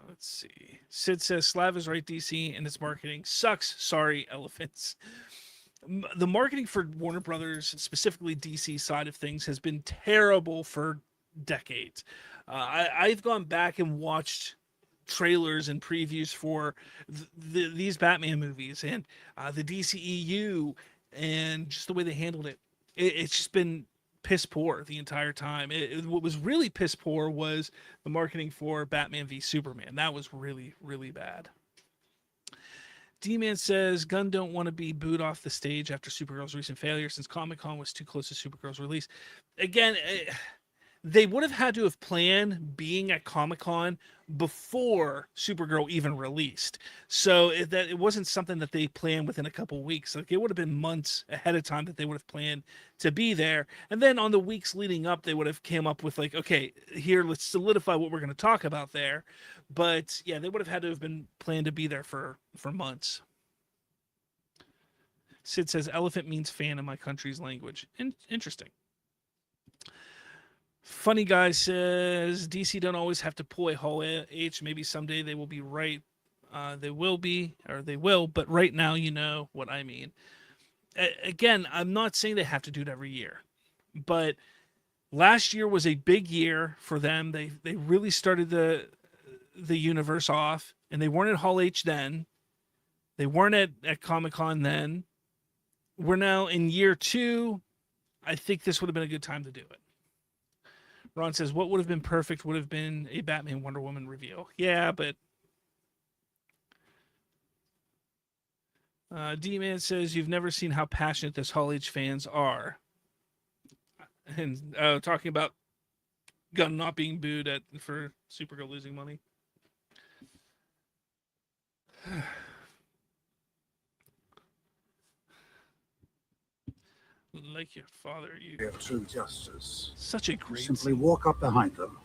Let's see. Sid says Slav is right. DC and its marketing sucks. Sorry, elephants. The marketing for Warner Brothers, specifically DC side of things, has been terrible for decades. I've gone back and watched trailers and previews for these Batman movies and the DCEU and just the way they handled it. It's just been piss poor the entire time. What was really piss poor was the marketing for Batman v Superman. That was really, really bad. D-Man says Gunn don't want to be booed off the stage after Supergirl's recent failure since Comic-Con was too close to Supergirl's release. Again, they would have had to have planned being at Comic-Con before Supergirl even released. So it wasn't something that they planned within a couple weeks. Like it would have been months ahead of time that they would have planned to be there. And then on the weeks leading up, they would have came up with like, okay, here, let's solidify what we're going to talk about there. But yeah, they would have had to have been planned to be there for months. Sid says elephant means fan in my country's language. Interesting. Funny guy says DC don't always have to pull a Hall H. Maybe someday they will be right. They will be, or they will, but right now you know what I mean. Again, I'm not saying they have to do it every year, but last year was a big year for them. They really started the universe off, and they weren't at Hall H then. They weren't at Comic-Con then. We're now in year 2. I think this would have been a good time to do it. Ron says, what would have been perfect would have been a Batman Wonder Woman reveal. Yeah, but D-Man says, you've never seen how passionate this Hall H fans are. And talking about Gunn not being booed for Supergirl losing money. Like your father, you Of true justice. such a You great simply scene. walk up behind them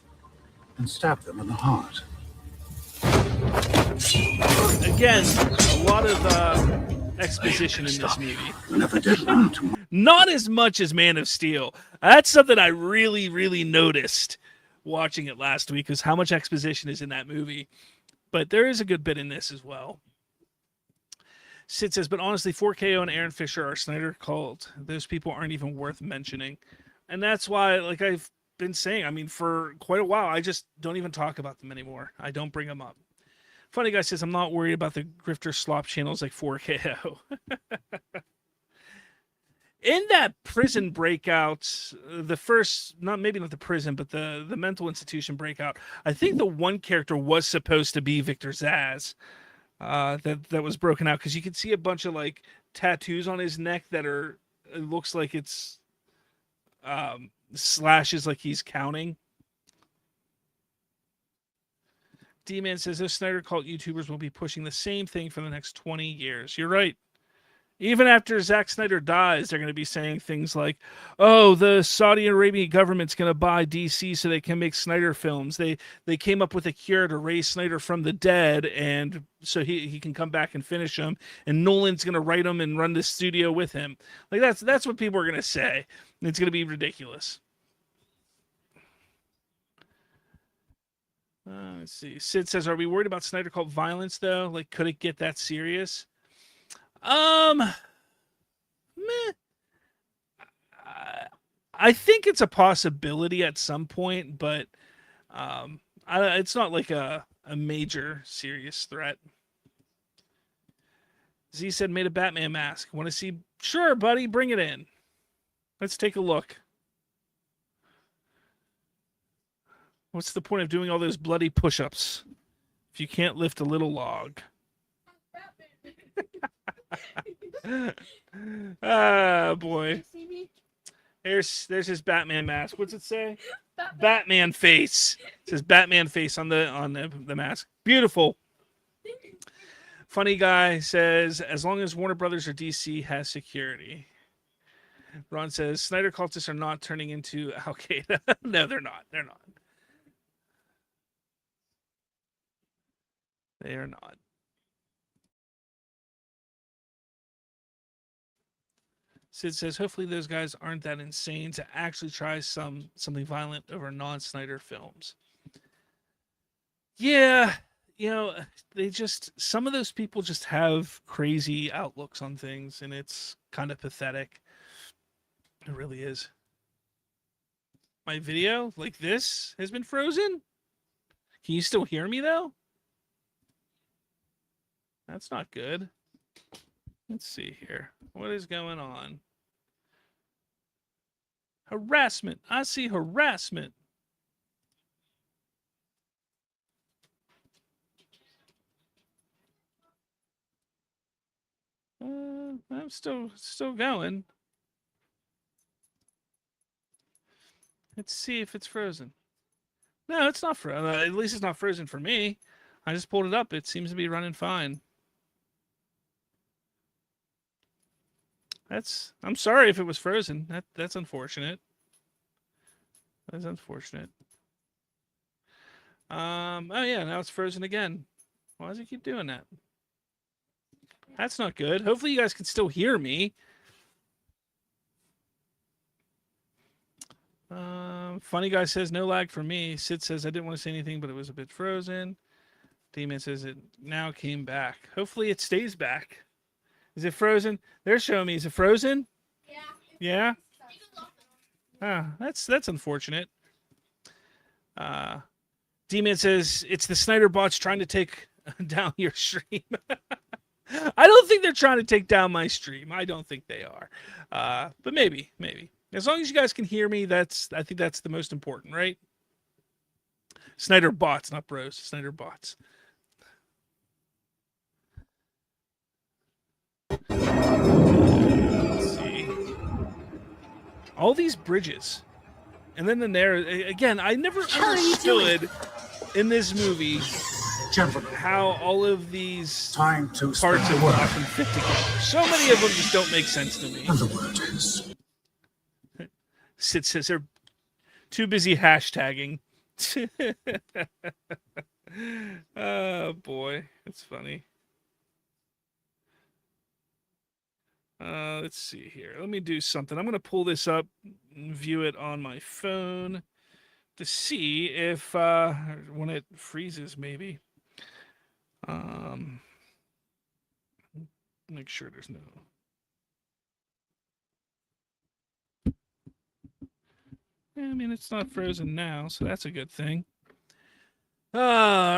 and stab them in the heart. Again, a lot of exposition in this movie. You never did learn to. Not as much as Man of Steel. That's something I really, really noticed watching it last week, was how much exposition is in that movie. But there is a good bit in this as well. Sid says, but honestly, 4KO and Aaron Fisher are Snyder cult. Those people aren't even worth mentioning. And that's why, like I've been saying, I mean, for quite a while, I just don't even talk about them anymore. I don't bring them up. Funny Guy says, I'm not worried about the grifter slop channels like 4KO. In that prison breakout, the first, maybe not the prison, but the mental institution breakout, I think the one character was supposed to be Victor Zsasz. That was broken out, because you can see a bunch of like tattoos on his neck that are, it looks like it's slashes, like he's counting. D-Man says those Snyder cult YouTubers will be pushing the same thing for the next 20 years. You're right. Even after Zack Snyder dies, they're going to be saying things like, oh, the Saudi Arabian government's going to buy DC so they can make Snyder films. They came up with a cure to raise Snyder from the dead, and so he can come back and finish them. And Nolan's going to write them and run the studio with him. Like that's what people are going to say. It's going to be ridiculous. Let's see. Sid says, are we worried about Snyder cult violence, though? Like, could it get that serious? Meh. I think it's a possibility at some point, but it's not like a major serious threat. Z said, made a Batman mask. Want to see? Sure, buddy, bring it in. Let's take a look. What's the point of doing all those bloody push-ups if you can't lift a little log? Ah, boy. There's his Batman mask. What's it say? Batman face. It says Batman face on the mask. Beautiful. Funny Guy says, as long as Warner Brothers or DC has security. Ron says, Snyder cultists are not turning into Al Qaeda. No, they're not. They're not. They are not. Sid says, hopefully those guys aren't that insane to actually try something violent over non-Snyder films. Yeah, some of those people just have crazy outlooks on things, and it's kind of pathetic. It really is. My video, like this, has been frozen? Can you still hear me, though? That's not good. Let's see here. What is going on? Harassment. I see harassment. I'm still going. Let's see if it's frozen. No, it's not frozen. At least it's not frozen for me. I just pulled it up. It seems to be running fine. I'm sorry if it was frozen. That's unfortunate. That's unfortunate. Oh yeah, now it's frozen again. Why does it keep doing that? That's not good. Hopefully you guys can still hear me. Funny Guy says no lag for me. Sid says I didn't want to say anything, but it was a bit frozen. D-Man says it now came back. Hopefully it stays back. Is it frozen? They're showing me. Is it frozen? Yeah. Ah, that's unfortunate. D-Man says it's the Snyder bots trying to take down your stream. I don't think they're trying to take down my stream. I don't think they are. But maybe. As long as you guys can hear me, I think that's the most important, right? Snyder bots, not bros. Snyder bots. Let's see. All these bridges. And then there, again, I never understood in this movie how all of these parts of Gotham fit together. So many of them just don't make sense to me. And the word is... Sid says they're too busy hashtagging. Oh, boy. That's funny. Let's see here. Let me do something. I'm going to pull this up and view it on my phone to see if when it freezes, maybe. Make sure there's no. Yeah, I mean, it's not frozen now, so that's a good thing. All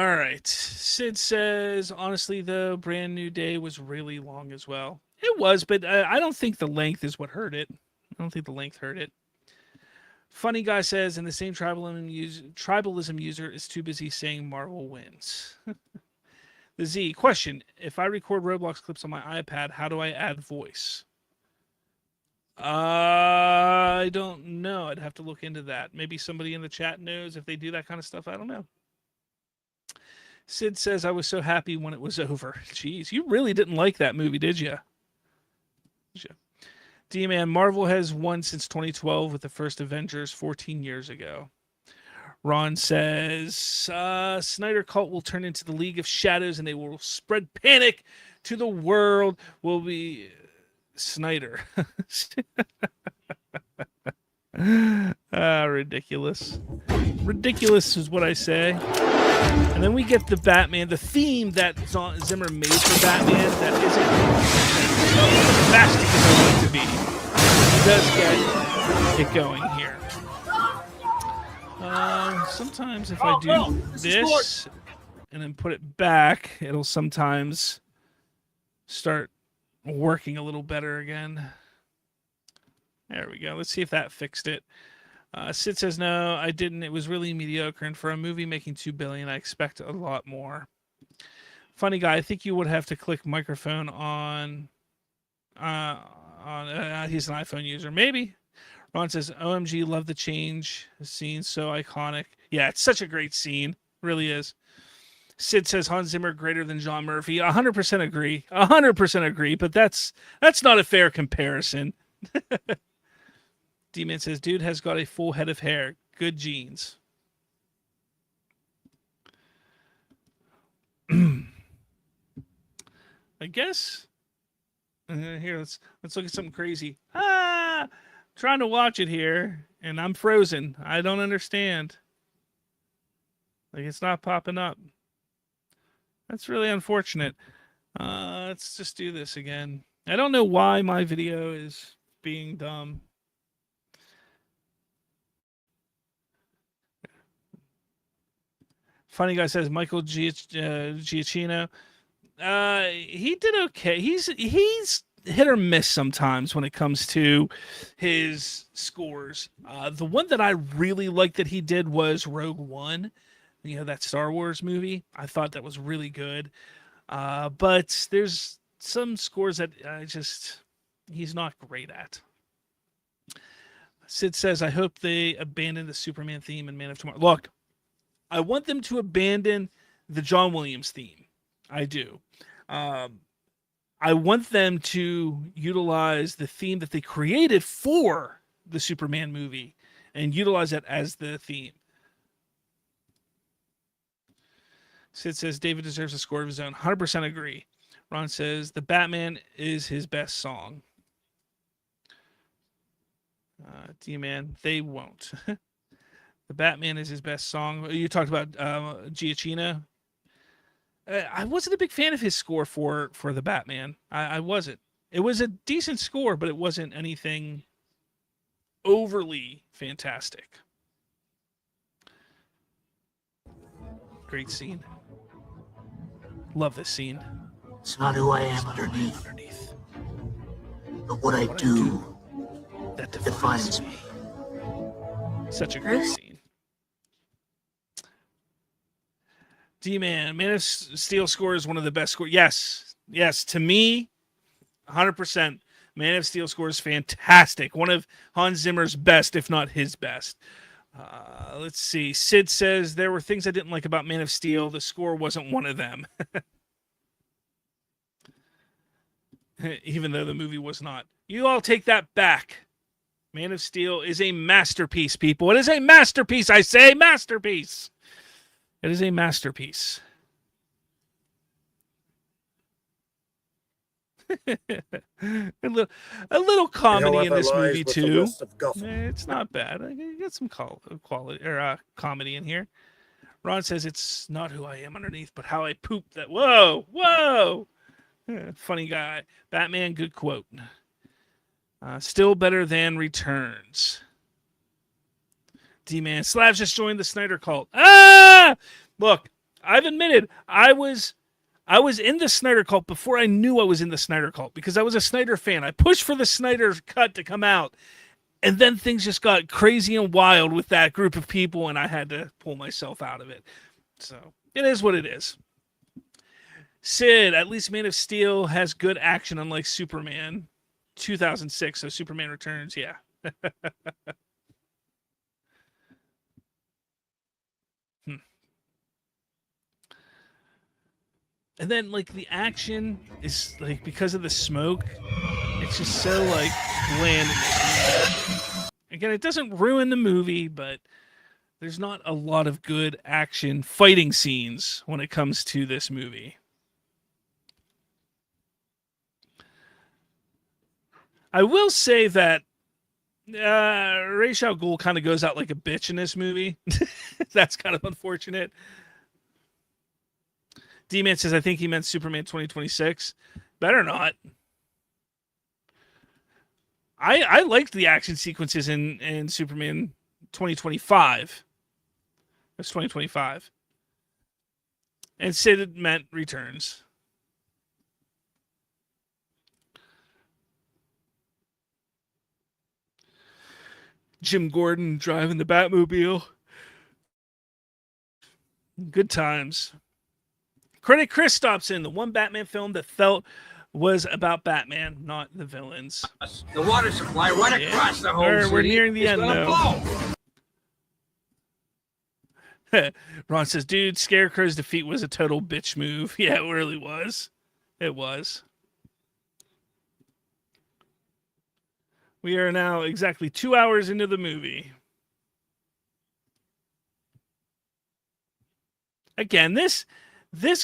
right. Sid says, honestly, the Brand New Day was really long as well. It was, but I don't think the length is what hurt it. I don't think the length hurt it. Funny Guy says, and the same tribalism user is too busy saying Marvel wins. The Z, question. If I record Roblox clips on my iPad, how do I add voice? I don't know. I'd have to look into that. Maybe somebody in the chat knows if they do that kind of stuff. I don't know. Sid says, I was so happy when it was over. Jeez, you really didn't like that movie, did you? D-Man, Marvel has won since 2012 with the first Avengers 14 years ago. Ron says, Snyder Cult will turn into the League of Shadows and they will spread panic to the world. Will be Snyder. Ridiculous. Ridiculous is what I say. And then we get the Batman, the theme that Zimmer made for Batman that isn't fantastic as I want it to be. He does get it going here. Sometimes if I do this and then put it back, it'll sometimes start working a little better again. There we go. Let's see if that fixed it. Sid says, no, I didn't. It was really mediocre. And for a movie making $2 billion, I expect a lot more. Funny Guy, I think you would have to click microphone on he's an iPhone user. Maybe. Ron says, OMG, love the change. The scene's so iconic. Yeah, it's such a great scene. Really is. Sid says Hans Zimmer greater than John Murphy. 100% agree. 100% agree, but that's not a fair comparison. D-Man says, dude has got a full head of hair. Good genes. I guess. Here, let's look at something crazy. Trying to watch it here, and I'm frozen. I don't understand. Like, it's not popping up. That's really unfortunate. Let's just do this again. I don't know why my video is being dumb. Funny Guy says Michael Giacchino. He did okay. He's hit or miss sometimes when it comes to his scores. The one that I really liked that he did was Rogue One. You know, that Star Wars movie. I thought that was really good. But there's some scores that he's not great at. Sid says, I hope they abandon the Superman theme in Man of Tomorrow. Look, I want them to abandon the John Williams theme. I do. I want them to utilize the theme that they created for the Superman movie and utilize that as the theme. Sid says David deserves a score of his own. 100% agree. Ron says the Batman is his best song. D-Man, they won't. The Batman is his best song. You talked about Giacchino. I wasn't a big fan of his score for the Batman. I wasn't. It was a decent score, but it wasn't anything overly fantastic. Great scene. Love this scene. It's not who I am underneath, but what I do that defines me. Such a great scene. D-Man, Man of Steel score is one of the best scores. Yes, to me, 100%. Man of Steel score is fantastic. One of Hans Zimmer's best, if not his best. Let's see. Sid says, there were things I didn't like about Man of Steel. The score wasn't one of them. Even though the movie was not. You all take that back. Man of Steel is a masterpiece, people. It is a masterpiece. I say masterpiece. It is a masterpiece. a little comedy in this movie too. It's not bad. I got some quality or comedy in here. Ron says it's not who I am underneath, but how I poop that. Whoa! Funny guy. Batman, good quote. Still better than Returns. D-Man. Slav just joined the Snyder cult. Look, I've admitted I was in the Snyder cult before I knew I was in the Snyder cult because I was a Snyder fan. I pushed for the Snyder cut to come out, and then things just got crazy and wild with that group of people, and I had to pull myself out of it. So it is what it is. Sid, at least Man of Steel has good action, unlike Superman 2006. So Superman Returns, yeah. And then, like, the action is, like, because of the smoke, it's just so, like, bland. Again, it doesn't ruin the movie, but there's not a lot of good action fighting scenes when it comes to this movie. I will say that Ra's al Ghul kind of goes out like a bitch in this movie. That's kind of unfortunate. D-Man says, I think he meant Superman 2026. Better not. I liked the action sequences in Superman 2025. That's 2025. And Sid meant Returns. Jim Gordon driving the Batmobile. Good times. Critic Chris stops in. The one Batman film that felt was about Batman, not the villains. The water supply right across the whole city. We're nearing the end, though. Blow. Ron says, dude, Scarecrow's defeat was a total bitch move. Yeah, it really was. It was. We are now exactly 2 hours into the movie. Again, this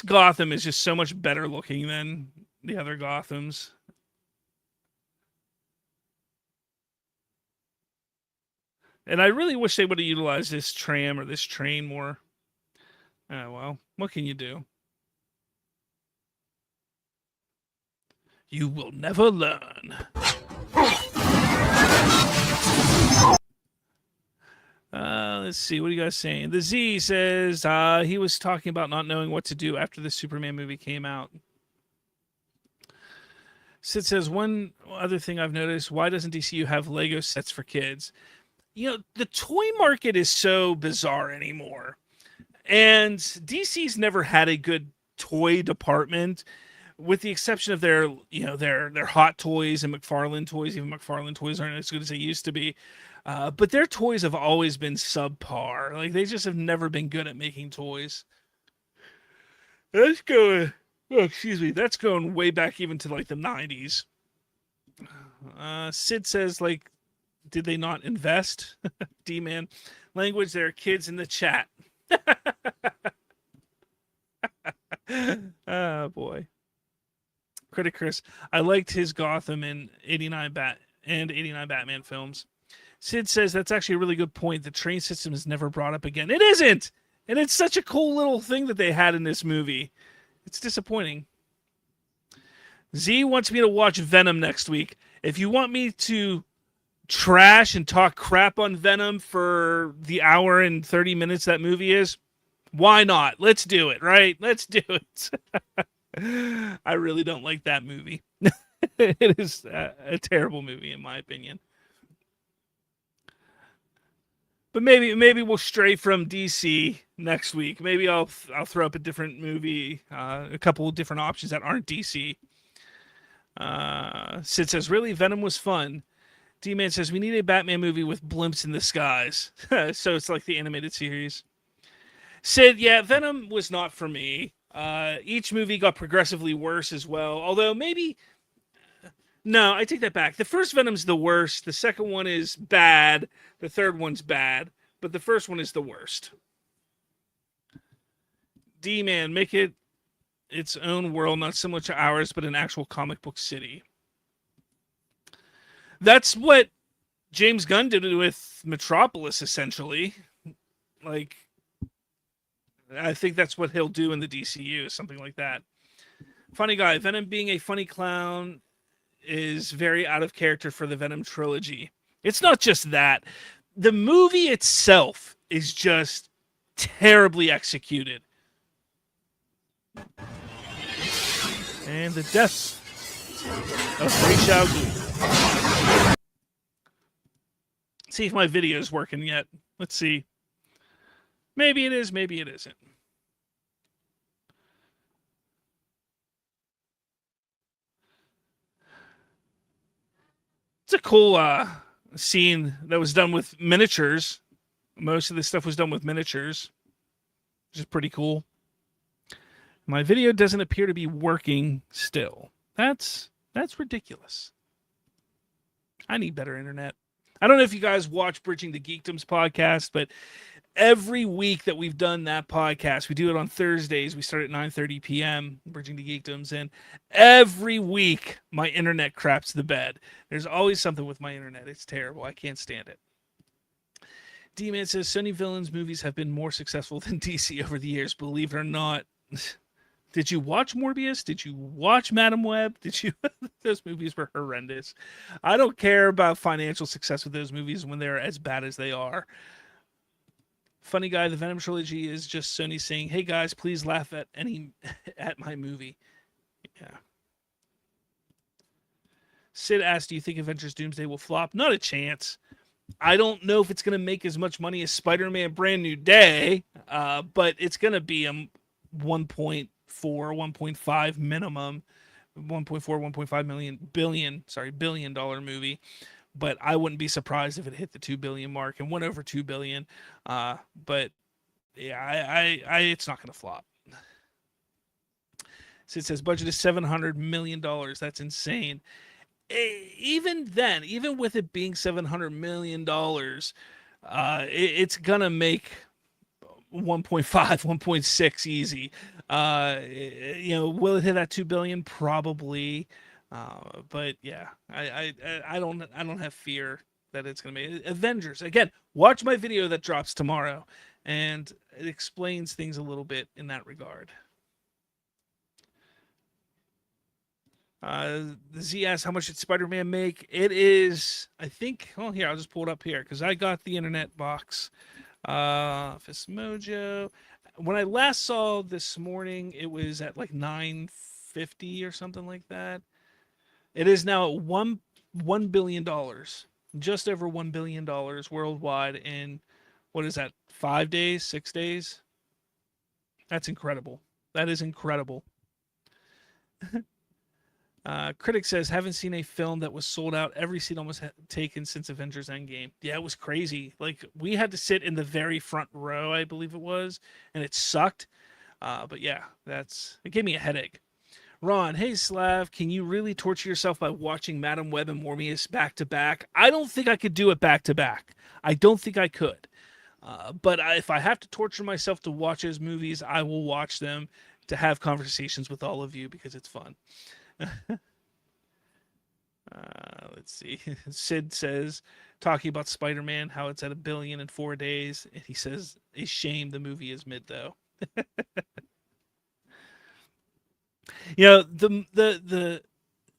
Gotham is just so much better looking than the other Gothams. And I really wish they would have utilized this tram or this train more. Oh, well, what can you do? You will never learn. Let's see. What are you guys saying? The Z says he was talking about not knowing what to do after the Superman movie came out. Sid says, one other thing I've noticed, why doesn't DCU have Lego sets for kids? You know, the toy market is so bizarre anymore. And DC's never had a good toy department, with the exception of their Hot Toys and McFarlane Toys. Even McFarlane Toys aren't as good as they used to be. But their toys have always been subpar. Like, they just have never been good at making toys. That's going way back even to, like, the 90s. Sid says, like, did they not invest? D-Man. Language, there are kids in the chat. Oh, boy. Critic Chris, I liked his Gotham and 89 Batman films. Sid says that's actually a really good point. The train system is never brought up again. It isn't! And it's such a cool little thing that they had in this movie. It's disappointing. Z wants me to watch Venom next week. If you want me to trash and talk crap on Venom for the hour and 30 minutes that movie is, why not? Let's do it, right? Let's do it. I really don't like that movie. It is a terrible movie, in my opinion. But maybe we'll stray from DC next week. Maybe I'll throw up a different movie, a couple of different options that aren't DC. Sid says, really, Venom was fun. D-Man says, we need a Batman movie with blimps in the skies. So it's like the animated series. Sid, yeah, Venom was not for me. Each movie got progressively worse as well. Although maybe... No, I take that back. The first Venom's the worst. The second one is bad. The third one's bad. But the first one is the worst. D-Man, make it its own world, not similar to ours, but an actual comic book city. That's what James Gunn did with Metropolis, essentially. Like, I think that's what he'll do in the DCU, something like that. Funny guy, Venom being a funny clown is very out of character for the Venom trilogy. It's not just that. The movie itself is just terribly executed. And the death of Ra's al Ghul. See if my video is working yet. Let's see. Maybe it is, maybe it isn't. It's a cool scene that was done with miniatures. Most of this stuff was done with miniatures, which is pretty cool. My video doesn't appear to be working still. That's ridiculous. I need better internet. I don't know if you guys watch Bridging the Geekdoms podcast, but every week that we've done that podcast, we do it on Thursdays. We start at 9:30 p.m., Bridging the Geekdoms, and every week my internet craps the bed. There's always something with my internet. It's terrible. I can't stand it. D-Man says, Sony villains movies have been more successful than DC over the years, believe it or not. Did you watch Morbius? Did you watch Madam Web? Did you? Those movies were horrendous. I don't care about financial success with those movies when they're as bad as they are. Funny guy, the Venom trilogy is just Sony saying, hey guys, please laugh at my movie. Yeah. Sid asked, do you think Avengers Doomsday will flop? Not a chance. I don't know if it's going to make as much money as Spider-Man Brand New Day, but it's going to be a 1.4, 1.5 minimum, 1.4, 1.5 billion dollar movie. But I wouldn't be surprised if it hit the 2 billion mark and went over 2 billion. But yeah, it's not going to flop. So it says budget is $700 million. That's insane. Even then, even with it being $700 million, it's going to make 1.5, 1.6 easy. Will it hit that 2 billion? Probably. But yeah, I don't have fear that it's going to be Avengers. Again, watch my video that drops tomorrow, and it explains things a little bit in that regard. The Z asks, how much did Spider-Man make? It is, I think, here, I'll just pull it up here because I got the internet box. Office Mojo. When I last saw this morning, it was at like $950 or something like that. It is now at $1 billion, just over $1 billion worldwide in, what is that, 5 days, 6 days? That's incredible. That is incredible. Critic says, haven't seen a film that was sold out every seat almost taken since Avengers Endgame. Yeah, it was crazy. Like, we had to sit in the very front row, I believe it was, and it sucked. But yeah, it gave me a headache. Ron, hey Slav, can you really torture yourself by watching Madam Web and Morbius back to back? I don't think I could do it back to back. I don't think I could. But if I have to torture myself to watch those movies, I will watch them to have conversations with all of you because it's fun. Let's see. Sid says, talking about Spider-Man, how it's at $1 billion in 4 days. And he says, a shame the movie is mid, though. You know,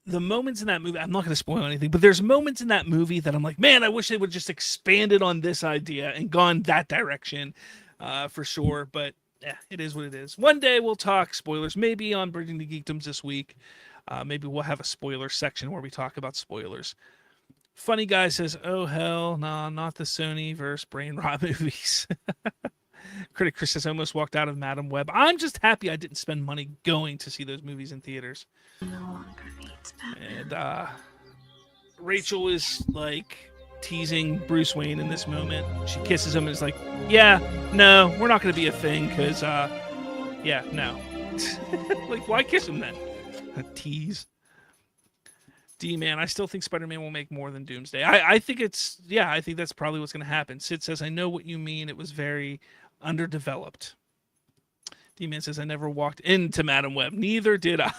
the moments in that movie, I'm not going to spoil anything, but there's moments in that movie that I'm like, man, I wish they would just expanded on this idea and gone that direction, for sure. But yeah, it is what it is. One day we'll talk spoilers, maybe on Bridging the Geekdoms this week. Maybe we'll have a spoiler section where we talk about spoilers. Funny Guy says, oh, hell, nah, not the Sony verse brain rot movies. Critic Chris has almost walked out of Madam Web. I'm just happy I didn't spend money going to see those movies in theaters. And Rachel is like teasing Bruce Wayne in this moment. She kisses him and is like, yeah, no, we're not going to be a thing because, yeah, no. Like, why kiss him then? A tease. D-Man, I still think Spider-Man will make more than Doomsday. I think it's, yeah, I think that's probably what's going to happen. Sid says, I know what you mean. It was very underdeveloped. D-Man says, I never walked into Madam Web. Neither did I.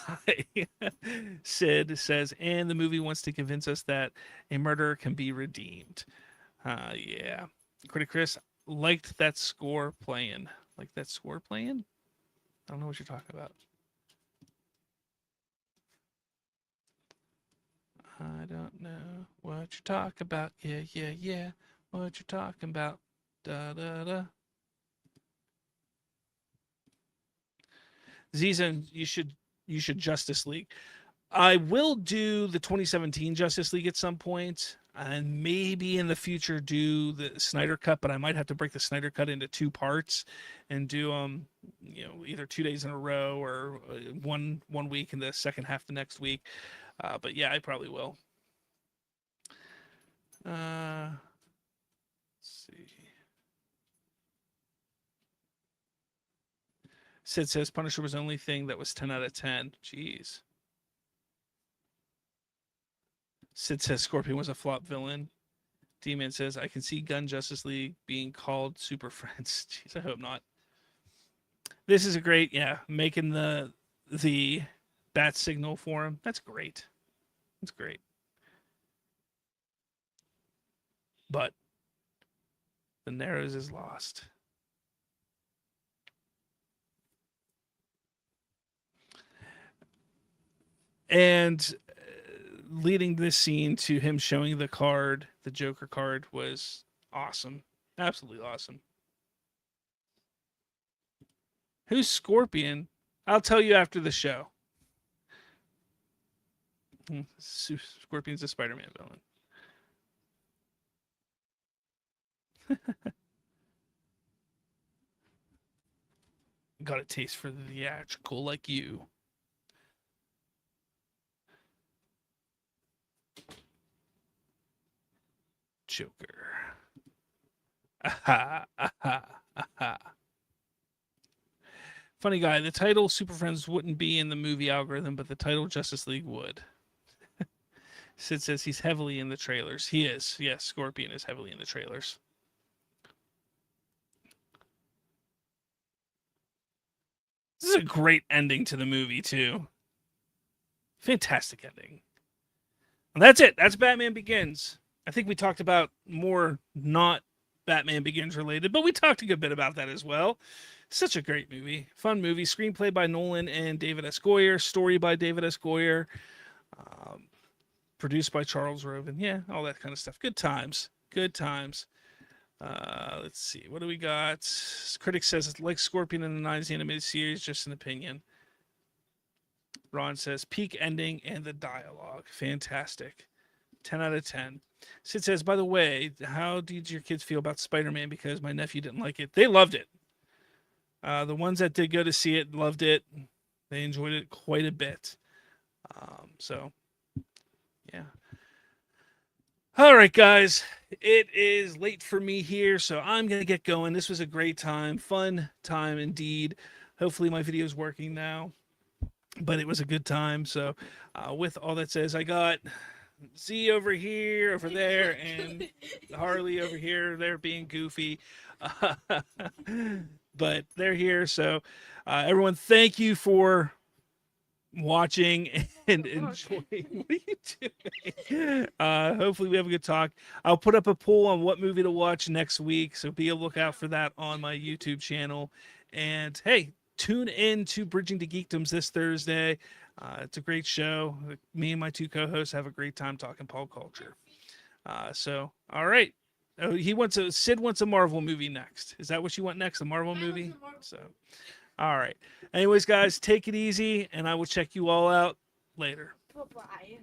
Sid says, and the movie wants to convince us that a murderer can be redeemed. Yeah. Critic Chris, liked that score playing. Like that score playing? I don't know what you're talking about. I don't know what you're talking about. Yeah, yeah, yeah. What you're talking about. Da, da, da. Zizan, you should Justice League. I will do the 2017 Justice League at some point, and maybe in the future do the Snyder Cut, but I might have to break the Snyder Cut into 2 parts and do you know, either 2 days in a row or one week and the second half the next week. But yeah, I probably will. Let's see. Sid says Punisher was the only thing that was 10 out of 10. Jeez. Sid says Scorpion was a flop villain. D-Man says, I can see Gunn Justice League being called Super Friends. Jeez, I hope not. This is a great, yeah, making the bat signal for him. That's great. That's great. But the Narrows is lost. And leading this scene to him showing the card, the Joker card, was awesome. Absolutely awesome. Who's Scorpion? I'll tell you after the show. Scorpion's a Spider-Man villain. Got a taste for the theatrical like you. Joker. Aha, aha, aha. Funny Guy, the title Super Friends wouldn't be in the movie algorithm, but the title Justice League would. Sid says he's heavily in the trailers. He is. Yes, Scorpion is heavily in the trailers. This is a great ending to the movie, too. Fantastic ending. And that's it. That's Batman Begins. I think we talked about more not Batman Begins related, but we talked a good bit about that as well. Such a great movie. Fun movie. Screenplay by Nolan and David S. Goyer. Story by David S. Goyer. Produced by Charles Roven. Yeah, all that kind of stuff. Good times. Good times. Let's see. What do we got? Critic says it's like Scorpion in the 90s animated series. Just an opinion. Ron says peak ending and the dialogue. Fantastic. 10 out of 10. Sid says, by the way, how did your kids feel about Spider-Man? Because my nephew didn't like it. They loved it. The ones that did go to see it loved it. They enjoyed it quite a bit. So, yeah. All right, guys. It is late for me here, so I'm going to get going. This was a great time. Fun time indeed. Hopefully my video is working now. But it was a good time. So, with all that says, I got Z over here, over there, and Harley over here. They're being goofy. But they're here. So, everyone, thank you for watching and enjoying. What are you doing? Hopefully we have a good talk. I'll put up a poll on what movie to watch next week. So be a lookout for that on my YouTube channel. And hey, tune in to Bridging to Geekdoms this Thursday. It's a great show. Me and my two co-hosts have a great time talking pop culture. So, all right. Oh, Sid wants a Marvel movie next. Is that what you want next? A Marvel movie? So, all right. Anyways, guys, take it easy, and I will check you all out later. Bye-bye.